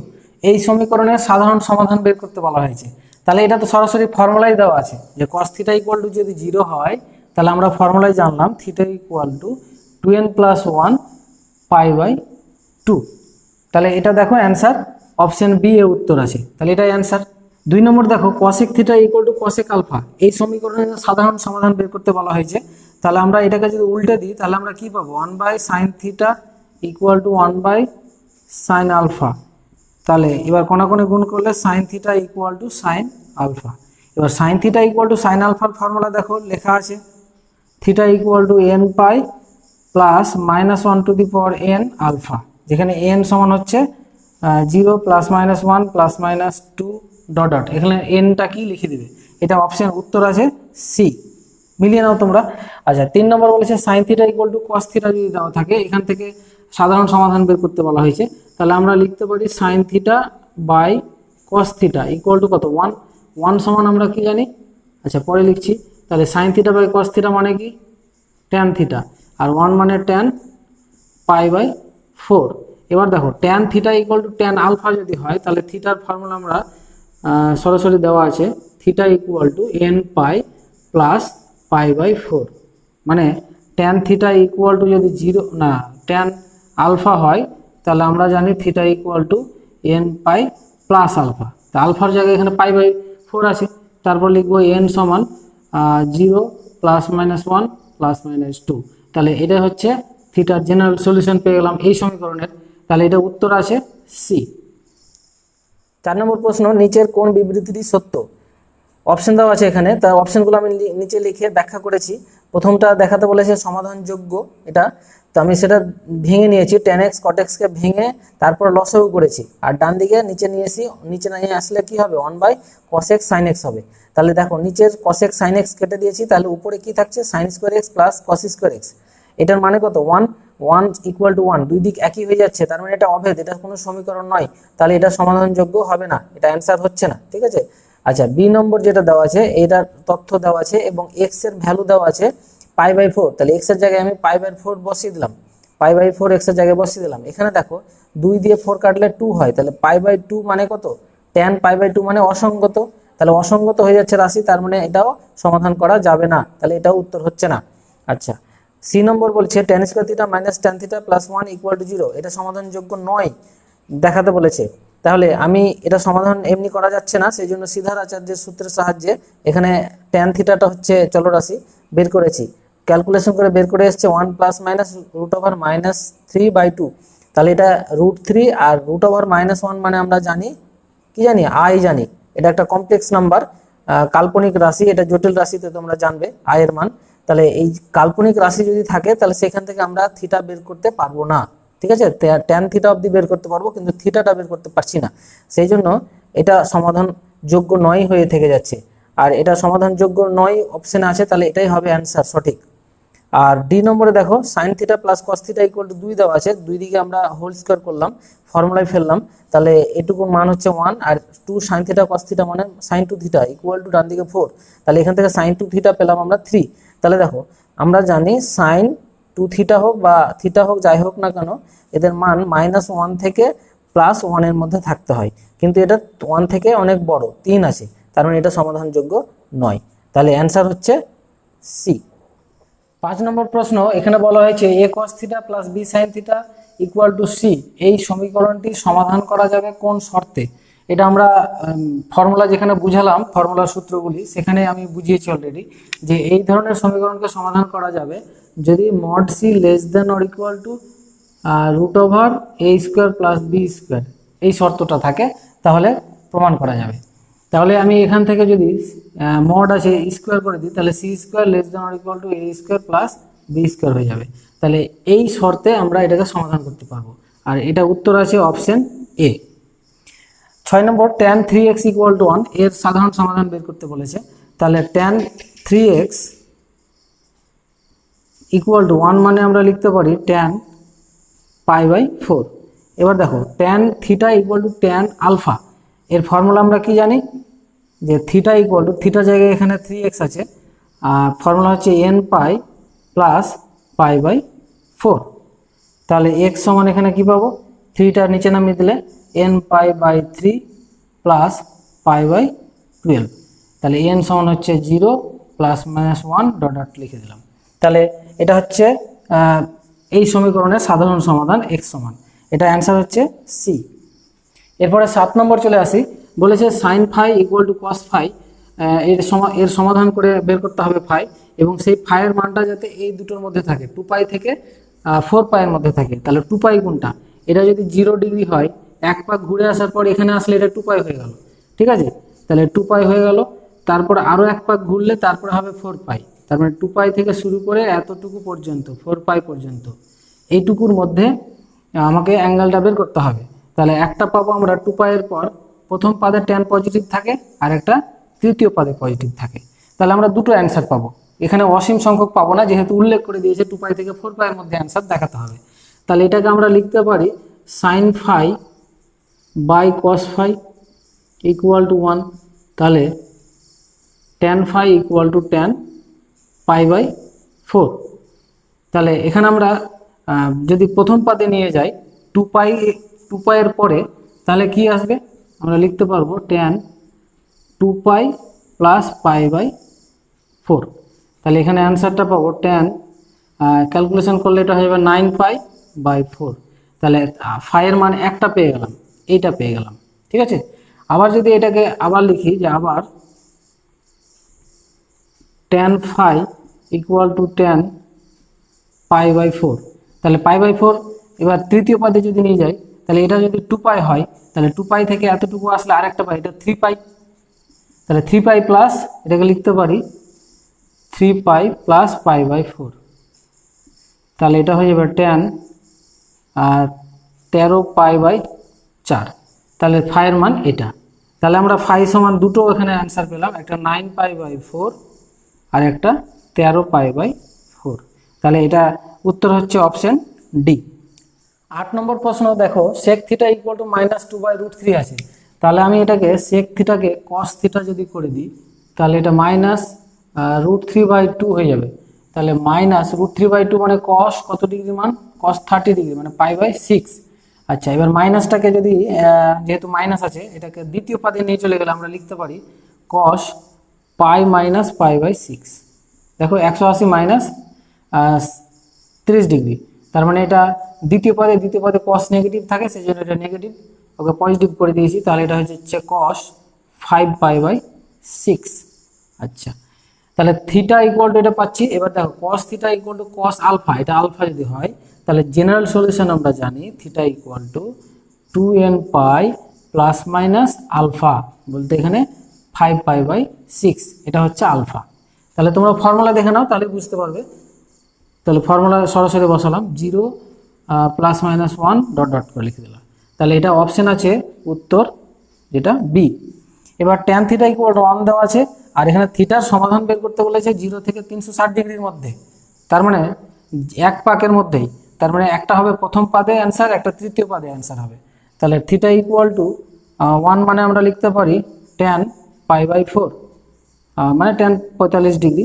এই সমীকরণের সাধারণ সমাধান বের করতে বলা হয়েছে। তাহলে এটা তো সরাসরি ফর্মুলাই দেওয়া আছে যে cos θ ইকুয়াল টু যদি 0 হয়, তাহলে আমরা ফর্মুলাই জানলাম θ equal to 2n plus 1 pi by 2। তাহলে এটা দেখো অ্যান্সার অপশন বি এ উত্তর আছে, তাহলে এটাই অ্যান্সার। 2 নম্বর দেখো cosec θ equal to cosec alpha এই সমীকরণের সাধারণ সমাধান বের করতে বলা হয়েছে। তাহলে আমরা এটাকে যদি উল্টে দিই তাহলে আমরা কি পাবো 1 by sine theta equal to 1 by sine alpha. তাহলে এবার কোণাকোণে গুণ করলে sine theta equal to sine alpha. এবার sine theta equal to sine আলফার ফর্মুলা দেখো লেখা আছে theta equal to n pi plus minus 1 to the power n alpha, যেখানে n সমান হচ্ছে 0 plus minus 1 plus minus 2 dot dot, এখানে nটা কি লিখে দিবে, এটা অপশন উত্তর আছে সি, মিলিয়ে নাও তোমরা। আচ্ছা 3 নম্বর বলেছে sine theta equal to cos theta যদি দেওয়া থাকে, এখান থেকে সাধারণ সমাধান বের করতে বলা হয়েছে। তাহলে আমরা লিখতে পারি sine theta by cos theta equal to কত 1, 1 সমান আমরা কি জানি, আচ্ছা পরে লিখছি। তাহলে sine theta by cos theta মানে কি ট্যান থিটা, আর 1 মানে ট্যান পাই বাই 4। এবার দেখো tan theta equal to tan alpha যদি হয়, তাহলে থিটার ফর্মুলা আমরা সরাসরি দেওয়া আছে theta equal to n pi plus pi by 4, মানে ট্যান থিটা ইকুয়াল টু যদি 0 না ট্যান আলফা হয়, তাহলে আমরা জানি theta equal to n pi plus alpha. তা আলফার জায়গায় এখানে পাই বাই 4 আছে, তারপর লিখবো n সমান 0 প্লাস মাইনাস 1 প্লাস মাইনাস 2। তাহলে এটা হচ্ছে থিটার জেনারেল সলিউশন পেয়ে গেলাম এই সমীকরণের, তাহলে এটা উত্তর আছে সি। 4 নম্বর প্রশ্ন, নিচের কোন বিবৃতিটি সত্য? অপশন দেওয়া আছে এখানে, তার অপশনগুলো আমি নিচে লিখে ব্যাখ্যা করেছি। প্রথমটা দেখাতে বলেছে সমাধানযোগ্য, এটা তো আমি সেটা ভেঙে নিয়েছি, tan x cot x কে ভেঙে তারপর লসাগু করেছি, আর ডান দিকে নিচে নিয়েছি, নিচে নিয়ে আসলে কি হবে 1 by cos x sin x হবে। তাহলে দেখো নিচের cos x sin x কেটে দিয়েছি, তাহলে উপরে কি থাকছে sin square x plus cos square x। এটার মানে কত 1 1 ইকুয়াল টু 1, দুই দিক একই হয়ে যাচ্ছে, তার মানে এটা অভেদ, এটা কোনো সমীকরণ নয়, তাহলে এটা সমাধানযোগ্য হবে না, এটা অ্যান্সার হচ্ছে না, ঠিক আছে। আচ্ছা বি নম্বর যেটা দেওয়া আছে এটার তথ্য দেওয়া আছে এবং x এর ভ্যালু দেওয়া আছে পাই বাই 4, তাহলে x এর জায়গায় আমি পাই বাই 4 বসিয়ে দিলাম, পাই বাই 4 x এর জায়গায় বসিয়ে দিলাম। এখানে দেখো 2 দিয়ে 4 কাটলে 2 হয়, তাহলে পাই বাই 2 মানে কত tan পাই বাই 2 মানে অসঙ্গত, তাহলে অসঙ্গত হয়ে যাচ্ছে রাশি, তার মানে এটাও সমাধান করা যাবে না, তাহলে এটাও উত্তর হচ্ছে না। আচ্ছা সি নম্বর বলছে tan square theta minus tan theta plus 1 equal to 0, এটা সমাধানযোগ্য নয় দেখাতে বলেছে। তাহলে আমি এটা সমাধান এমনি করা যাচ্ছে না, সেই জন্য সিধার আচার্যের সূত্রের সাহায্যে এখানে tan থিটাটা হচ্ছে চলরাশি বের করেছি, ক্যালকুলেশন করে বের করে এসছে 1 plus minus root over minus 3/2। তাহলে এটা √3 আর রুট ওভার -1 মানে আমরা জানি কি জানি, আই জানি, এটা একটা কমপ্লেক্স নাম্বার, কাল্পনিক রাশি, এটা জটিল রাশিতে তোমরা জানবে আই এর মান। তাহলে এই কাল্পনিক রাশি যদি থাকে তাহলে সেখান থেকে আমরা থিটা বের করতে পারবো না, ঠিক আছে, tan থিটা অবধি বের করতে পারবো কিন্তু থিটাটা বের করতে পারছি না, সেই জন্য এটা সমাধান যোগ্য নয় হয়ে থেকে যাচ্ছে। আর এটা সমাধান যোগ্য নয় অপশনে আছে, তাহলে এটাই হবে অ্যান্সার সঠিক। আর ডি নম্বরে দেখো sin theta plus cos theta equal two 2 দেওয়া আছে, দুই দিকে আমরা হোল স্কয়ার করলাম, ফর্মুলায় ফেললাম, তাহলে এটুকুর মান হচ্ছে 1 আর 2 sin থিটা cos থিটা মানে sin 2 থিটা ইকুয়াল টু ডান দিকে 4, তাহলে এখান থেকে sin 2 থিটা পেলাম আমরা 3। তাহলে দেখো আমরা জানি sin 2 থিটা হোক বা থিটা হোক যাই হোক না কেন এদের মান -1 থেকে +1 এর মধ্যে থাকতে হয়, কিন্তু এটা 1 থেকে অনেক বড় 3 আছে, তার মানে এটা সমাধানযোগ্য নয়। তাহলে অ্যান্সার হচ্ছে সি। 5 নম্বর প্রশ্ন, এখানে বলা হয়েছে a cos theta plus b sin theta equal to c, এই সমীকরণটি সমাধান করা যাবে কোন শর্তে? এটা আমরা ফর্মুলা যেখানে বুঝালাম, ফর্মুলার সূত্রগুলি সেখানে আমি বুঝিয়েছি অলরেডি যে এই ধরনের সমীকরণকে সমাধান করা যাবে যদি mod c less than or equal to root over a square plus b square, এই শর্তটা থাকে, তাহলে প্রমাণ করা যাবে। তাহলে আমি এখান থেকে যদি মড আছে স্কোয়ার করে দিই, তাহলে c square less than or equal to a square plus b square হয়ে যাবে। তাহলে এই শর্তে আমরা এটাকে সমাধান করতে পারবো, আর এটা উত্তর আছে option A. 6 number tan 3x equal to 1, এর সাধারণ সমাধান বের করতে বলেছে। তাহলে tan 3x ইকুয়াল টু 1 মানে আমরা লিখতে পারি tan π/4। এবার দেখো tan theta equal to tan alpha, এর ফর্মুলা আমরা কি জানি যে থিটা ইকুয়াল টু, থিটা জায়গায় এখানে 3x আছে, ফর্মুলা হচ্ছে n পাই প্লাস π/4। তাহলে x সমান এখানে কি পাবো, 3টা নিচে নামিয়ে দিলে n π/3 প্লাস π/12, তাহলে n সমান হচ্ছে 0 প্লাস -1 ডট ডট লিখে দিলাম। তাহলে এটা হচ্ছে এই সমীকরণের সাধারণ সমাধান x সমান, এটা অ্যান্সার হচ্ছে সি। এরপরে 7 নম্বর চলে আসি, বলেছে sin phi equal to cos phi, এর সমাধান করে বের করতে হবে ফাই, এবং সেই ফাইয়ের মানটা যাতে এই দুটোর মধ্যে থাকে, 2π থেকে 4π এর মধ্যে থাকে। তাহলে 2π কোনটা, এটা যদি 0 ডিগ্রি হয়, এক পাক ঘুরে আসার পর এখানে আসলে এটা 2π হয়ে গেল, ঠিক আছে, তাহলে 2π হয়ে গেল, তারপর আরও এক পাক ঘুরলে তারপরে হবে 4π, তার মানে 2π থেকে শুরু করে এতটুকু পর্যন্ত 4π পর্যন্ত, এইটুকুর মধ্যে আমাকে অ্যাঙ্গেলটা বের করতে হবে। তাহলে একটা পাবো আমরা 2π এর পর প্রথম পাদে tan পজিটিভ থাকে আর একটা তৃতীয় পাদে পজিটিভ থাকে, তাহলে আমরা দুটো অ্যান্সার পাবো। এখানে অসীম সংখ্যক পাবো না, যেহেতু উল্লেখ করে দিয়েছে 2π থেকে 4π এর মধ্যে অ্যান্সার দেখাতে হবে। তাহলে এটাকে আমরা লিখতে পারি sin phi by cos phi equal to 1, তাহলে tan phi equal to tan π/4। তাহলে এখানে আমরা যদি প্রথম পাদে নিয়ে যাই 2π এর পরে, তাহলে কি আসবে, আমরা লিখতে পারবো tan 2π প্লাস π/4। তাহলে এখানে অ্যান্সারটা পাবো tan, ক্যালকুলেশন করলে এটা হয়ে যাবে 9π/4। তাহলে ফাইয়ের মান একটা পেয়ে গেলাম, এইটা পেয়ে গেলাম, ঠিক আছে। আবার যদি এটাকে আবার লিখি যে আবার tan phi equal to tan π/4, তাহলে π/4 এবার তৃতীয় পদে যদি নিয়ে যাই, তাহলে এটা যদি 2π হয়, তাহলে 2π থেকে এতটুকু আসলে আরেকটা পাই, এটা 3π, তাহলে 3π প্লাস এটাকে লিখতে পারি 3π প্লাস π/4, তাহলে এটা হয়ে যাবে tan 13π/4। তাহলে ফাইয়ের মান এটা, তাহলে আমরা ফাই সমান দুটো এখানে অ্যান্সার পেলাম, একটা 9π/4 আর একটা 13π/4। তাহলে এটা উত্তর হচ্ছে অপশন ডি। 8 নম্বর প্রশ্ন দেখো sec থিটা ইকুয়াল টু -2/√3 আছে, তাহলে আমি এটাকে sec থিটাকে cos থিটা যদি করে দিই, তাহলে এটা -√3/2 হয়ে যাবে। তাহলে -√3/2 মানে cos কত ডিগ্রি মান, cos 30 ডিগ্রি মানে π/6। আচ্ছা, এবার মাইনাসটাকে যদি যেহেতু মাইনাস আছে এটাকে দ্বিতীয় পাদে নিয়ে চলে গেলে আমরা লিখতে পারি cos π - π/6। দেখো 180 মাইনাস 30 ডিগ্রি। তার মানে এটা দ্বিতীয় পদে cos নেগেটিভ থাকে, সেই জন্য এটা নেগেটিভ, ওকে পজিটিভ করে দিয়েছি। তাহলে এটা হচ্ছে cos 5π/6। আচ্ছা, তাহলে থিটা ইকুয়াল টু এটা পাচ্ছি। এবার দেখো cos theta equal to cos alpha, এটা আলফা যদি হয় তাহলে জেনারেল সলিউশন আমরা জানি theta equal to 2n pi plus minus alpha, বলতে এখানে 5π/6, এটা হচ্ছে আলফা। তাহলে তোমরা ফর্মুলা দেখে নাও, তাহলে বুঝতে পারবে। তাহলে ফর্মুলা সরাসরি বসালাম, 0 প্লাস মাইনাস 1 ডট ডট করে লিখে দিলাম। তাহলে এটা অপশন আছে উত্তর যেটা বি। এবার ট্যান থিটা ইকুয়াল টু 1 দেওয়া আছে, আর এখানে থিটার সমাধান বের করতে বলেছে 0 থেকে 360 ডিগ্রির মধ্যে, তার মানে এক পাকের মধ্যেই। তার মানে একটা হবে প্রথম পাদে অ্যান্সার, একটা তৃতীয় পাদে অ্যান্সার হবে। তাহলে থিটা ইকুয়াল টু 1 মানে আমরা লিখতে পারি tan π/4, মানে tan 45 ডিগ্রি।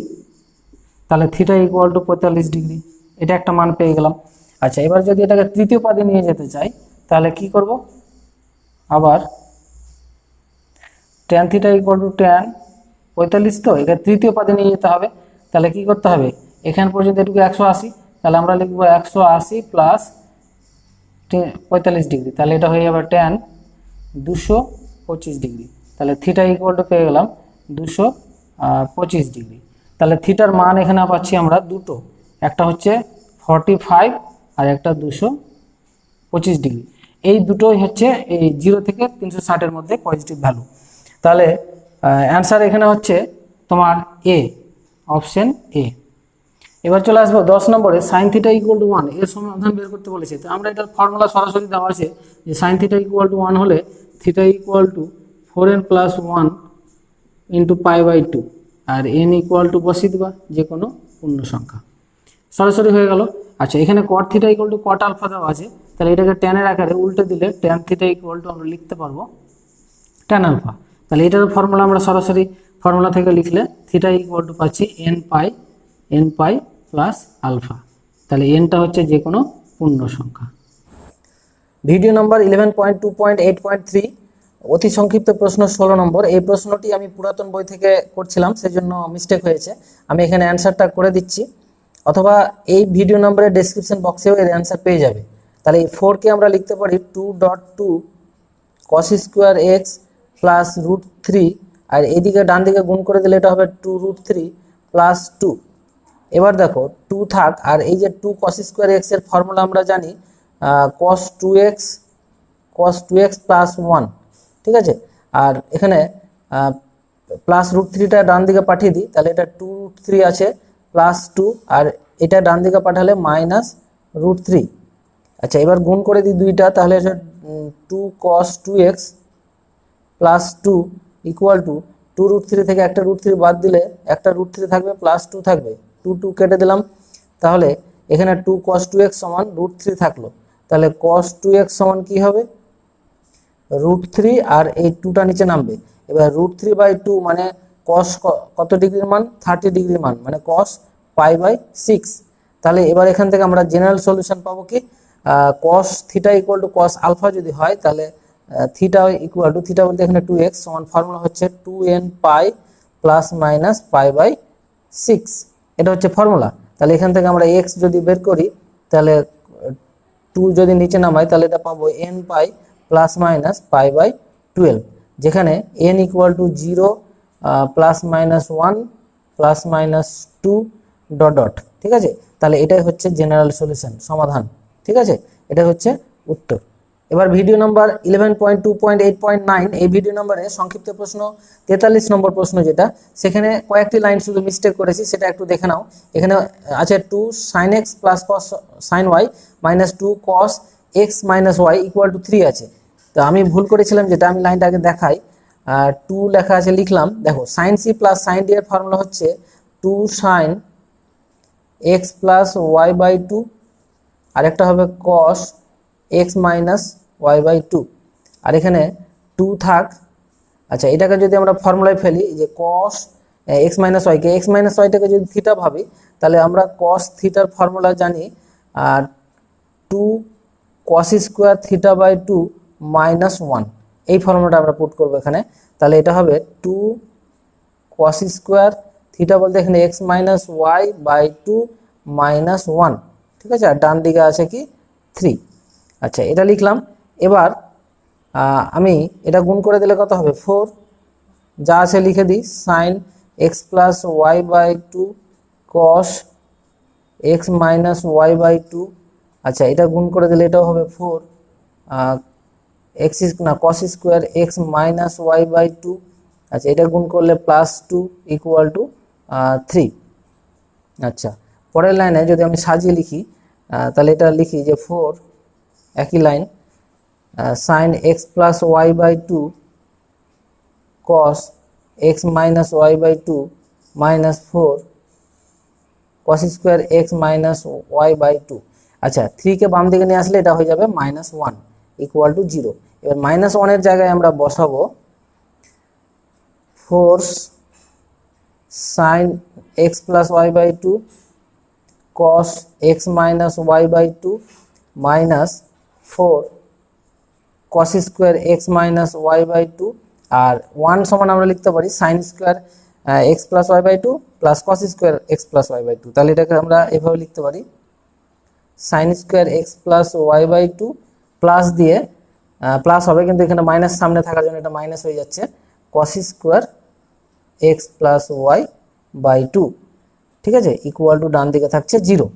তাহলে থিটা ইকুয়াল টু 45 ডিগ্রি, এটা একটা মান পেয়ে গেলাম। আচ্ছা, এবার যদি এটাকে তৃতীয় পাদে নিয়ে যেতে চাই তাহলে কি করব, আবার tan theta equal to tan 45, তো এটা তৃতীয় পাদে নিয়ে যেতে হবে। তাহলে কি করতে হবে, এখান পর্যন্ত এটুকু 180, তাহলে আমরা লিখবো 180 প্লাস 45 ডিগ্রি, তাহলে এটা হয়ে যাবে tan 225 ডিগ্রি। তাহলে থিটা ইকুয়াল টু পেয়ে গেলাম 225 ডিগ্রি। তাহলে থিটার মান এখানে পাচ্ছি আমরা দুটো, একটা হচ্ছে 45 আর একটা 225 ডিগ্রি। এই দুটোই হচ্ছে এই 0 থেকে 360-এর মধ্যে পজিটিভ ভ্যালু। তাহলে অ্যান্সার এখানে হচ্ছে তোমার এ, অপশন এ। এবার চলে আসবো 10 নম্বরে, সাইন থিটা ইকুয়াল টু 1 এর সমাধান বের করতে বলেছে। তো আমরা এটার ফর্মুলা সরাসরি দেওয়া আছে যে সাইন থিটা ইকুয়াল টু 1 হলে theta equal to 4n plus 1 into π/2, আর n ইকুয়াল টু বসিয়ে দেবা যে কোনো পূর্ণ সংখ্যা, সরাসরি হয়ে গেল। আচ্ছা, এখানে cot theta equal to cot alpha দেওয়া আছে, তাহলে এটাকে ট্যানের আকারে উল্টে দিলে tan থিটা ইকুয়াল টু আমরা লিখতে পারবো tan আলফা। তাহলে এটার ফর্মুলা আমরা সরাসরি ফর্মুলা থেকে লিখলে থিটা ইকুয়াল টু পাচ্ছি n পাই প্লাস আলফা, তাহলে nটা হচ্ছে যে কোনো পূর্ণ সংখ্যা। ভিডিও নাম্বার 11.2.8.3 অতি সংক্ষিপ্ত প্রশ্ন 16 নম্বর। এই প্রশ্নটি আমি পুরাতন বই থেকে করছিলাম, সেজন্য মিস্টেক হয়েছে, আমি এখানে অ্যান্সারটা করে দিচ্ছি, অথবা এই ভিডিও নাম্বারের ডেসক্রিপশন বক্সেও এর অ্যান্সার পেয়ে যাবে। তাহলে এই 4কে আমরা লিখতে পারি 2.2 cos স্কোয়ার এক্স প্লাস √3, আর এদিকে ডান দিকে গুণ করে দিলে এটা হবে 2√3 প্লাস 2। এবার দেখো 2 থাক, আর এই যে 2 cos স্কোয়ার এক্স এর ফর্মুলা আমরা জানি cos 2x প্লাস 1, ঠিক আছে। আর এখানে প্লাস √3টা ডান দিকে পাঠিয়ে দিই, তাহলে এটা 2√3 আছে প্লাস 2, আর এটা ডান দিকে পাঠালে মাইনাস √3। আচ্ছা, এবার গুণ করে দিই দুইটা, তাহলে 2 cos 2x plus 2 equal two 2√3 থেকে একটা √3 বাদ দিলে একটা √3 থাকবে প্লাস 2 থাকবে, 2 কেটে দিলাম, তাহলে এখানে 2 cos 2x সমান √3 থাকলো। তাহলে cos 2x সমান কি হবে, √3, আর এই 2টা নিচে নামবে। এবার √3/2 মানে cos কত ডিগ্রির মান, 30 ডিগ্রির মান, মানে cos π/6। তাহলে এবার এখান থেকে আমরা জেনারেল সলিউশন পাবো কি, cos theta equal to cos alpha যদি হয়, তাহলে থিটা ইকুয়াল টু, থিটা বলতে এখানে 2x সমান, ফর্মুলা হচ্ছে 2n পাই প্লাস মাইনাস π/6, এটা হচ্ছে ফর্মুলা। তাহলে এখান থেকে আমরা x যদি বের করি, তাহলে 2 যদি নিচে নামাই তাহলে এটা পাবো n পাই প্লাস মাইনাস π/12, যেখানে n equal to 0 plus minus 1 plus minus 2 dot dot, ঠিক আছে। তাহলে এটাই হচ্ছে জেনারেল সলিউশন, সমাধান, ঠিক আছে, এটা হচ্ছে উত্তর। এবার ভিডিও নাম্বার 11.2.8.9, এই ভিডিও নাম্বারে সংক্ষিপ্ত প্রশ্ন 43 নম্বর প্রশ্ন যেটা, সেখানে কয়েকটি লাইন শুধু মিস্টেক করেছি, সেটা একটু দেখে নাও। এখানে আছে 2 sin x plus cos sin y minus 2 cos x minus y equal to 3 আছে। তো আমি ভুল করেছিলাম, যেটা আমি লাইনটা আগে দেখাই, 2 লেখা আছে লিখলাম, দেখো sin c plus sin d এর ফর্মুলা হচ্ছে 2 sin x প্লাস y/2, আরেকটা হবে cos x মাইনাস y/2, আর এখানে 2 থাক। আচ্ছা, এটাকে যদি আমরা ফর্মুলায় ফেলি, যে cos x মাইনাস ওয়াইকে, x মাইনাস ওয়াইটাকে যদি থিটা ভাবি, তাহলে আমরা cos থিটার ফর্মুলা জানি, আর 2 cos স্কোয়ার থিটা/2 মাইনাস 1, এই ফর্মুলাটা আমরা পুট করবো এখানে। তাহলে এটা হবে 2 cos স্কোয়ার থিটা বলতে এখানে x মাইনাস y/2 মাইনাস 1, ঠিক আছে, আর ডান দিকে আছে কি 3। আচ্ছা, এটা লিখলাম। এবার আমি এটা গুণ করে দিলে কত হবে 4, যা আছে লিখে দিই, sine x plus y by 2 cos x minus y by 2। আচ্ছা, এটা গুণ করে দিলে এটাও হবে 4 এক্স না cos square x minus y by 2। আচ্ছা, এটা গুণ করলে প্লাস 2 ইকুয়াল টু 3। আচ্ছা, পরের লাইনে যদি আমি সাজিয়ে লিখি তাহলে এটা লিখি যে 4 একই line sine x plus y by 2 cos x minus y by 2 minus 4 cos square x minus y by 2। আচ্ছা, 3 কে বাম দিকে নিয়ে আসলে এটা হয়ে যাবে -1 ইকুয়াল টু 0। এবার -1 জায়গায় আমরা বসাবো 4 sine x plus y by 2 cos x minus y by 2 minus 4 cos square x minus y by 2। আর 1 সমান আমরা লিখতে পারি sine square x plus y by 2 plus cos square x plus y by 2। তাহলে এটাকে আমরা এভাবে লিখতে পারি sine square x plus y by 2 plus দিয়ে প্লাস হবে, কিন্তু এখানে মাইনাস সামনে থাকার জন্য এটা মাইনাস হয়ে যাচ্ছে, cos square x plus y by 2। ঠিক আছে, ইকুয়াল টু ডান দিকে থাকছে 0।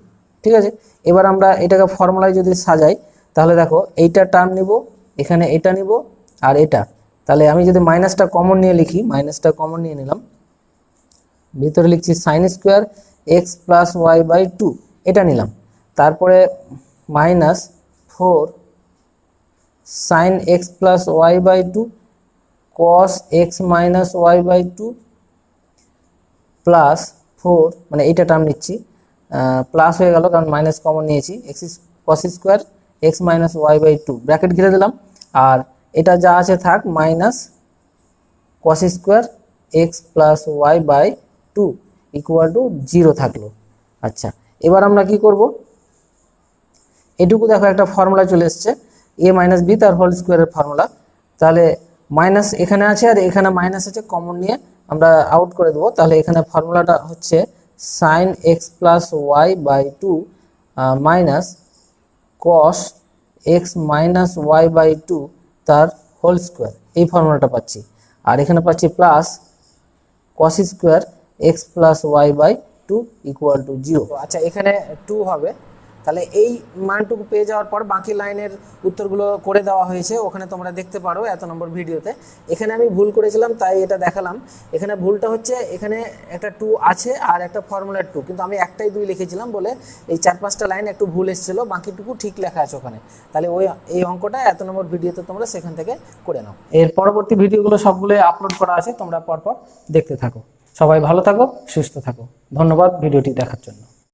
ঠিক আছে, এবার আমরা এটাকে ফর্মুলায় যদি সাজাই তাহলে দেখো এইটা টার্ম নিব, এখানে এটা নিব আর এটা, তাহলে আমি যদি মাইনাসটা কমন নিয়ে লিখি, মাইনাসটা কমন নিয়ে নিলাম, ভিতরে লিখছি sine square x plus y by 2 এটা নিলাম, তারপরে minus 4 sine x plus y by 2 cos x minus y by 2 plus 4, মানে এইটা টার্ম নিচ্ছি, প্লাস হয়ে গেল কারণ মাইনাস কমন নিয়েছি, x cos square x minus y by 2 bracket ঘিরে দিলাম, আর এটা যা আছে থাক minus cos square x plus y by 2 equal to 0 থাকলো। আচ্ছা, এবার আমরা কি করব, এটুকু দেখো একটা ফর্মুলা চলে এসছে এ মাইনাস বি তার হোল স্কোয়ারের ফর্মুলা। তাহলে মাইনাস এখানে আছে আর এখানে মাইনাস আছে, কমন নিয়ে আমরা আউট করে দেবো। তাহলে এখানে ফর্মুলাটা হচ্ছে sine x plus y by 2 minus cos x minus y by 2 তার হোল স্কোয়ার, এই ফর্মুলাটা পাচ্ছি। আর এখানে পাচ্ছি plus cos square x plus y by 2 equal to 0। আচ্ছা, এখানে 2 হবে, তাহলে এই মানটুকু পেয়ে যাওয়ার পর বাকি লাইনের উত্তরগুলো করে দেওয়া হয়েছে, ওখানে তোমরা দেখতে পারো এত নম্বর ভিডিওতে। এখানে আমি ভুল করেছিলাম তাই এটা দেখালাম। এখানে ভুলটা হচ্ছে এখানে একটা 2 আছে আর একটা ফর্মুলার 2, কিন্তু আমি একটাই 2 লিখেছিলাম বলে এই 4-5টা লাইন একটু ভুল এসেছিল, বাকিটুকু ঠিক লেখা আছে ওখানে। তাহলে এই অঙ্কটা এত নম্বর ভিডিওতে তোমরা সেখান থেকে করে নাও। এর পরবর্তী ভিডিওগুলো সবগুলো আপলোড করা আছে, তোমরা পরপর দেখতে থাকো। সবাই ভালো থাকো, সুস্থ থাকো। ধন্যবাদ ভিডিওটি দেখার জন্য।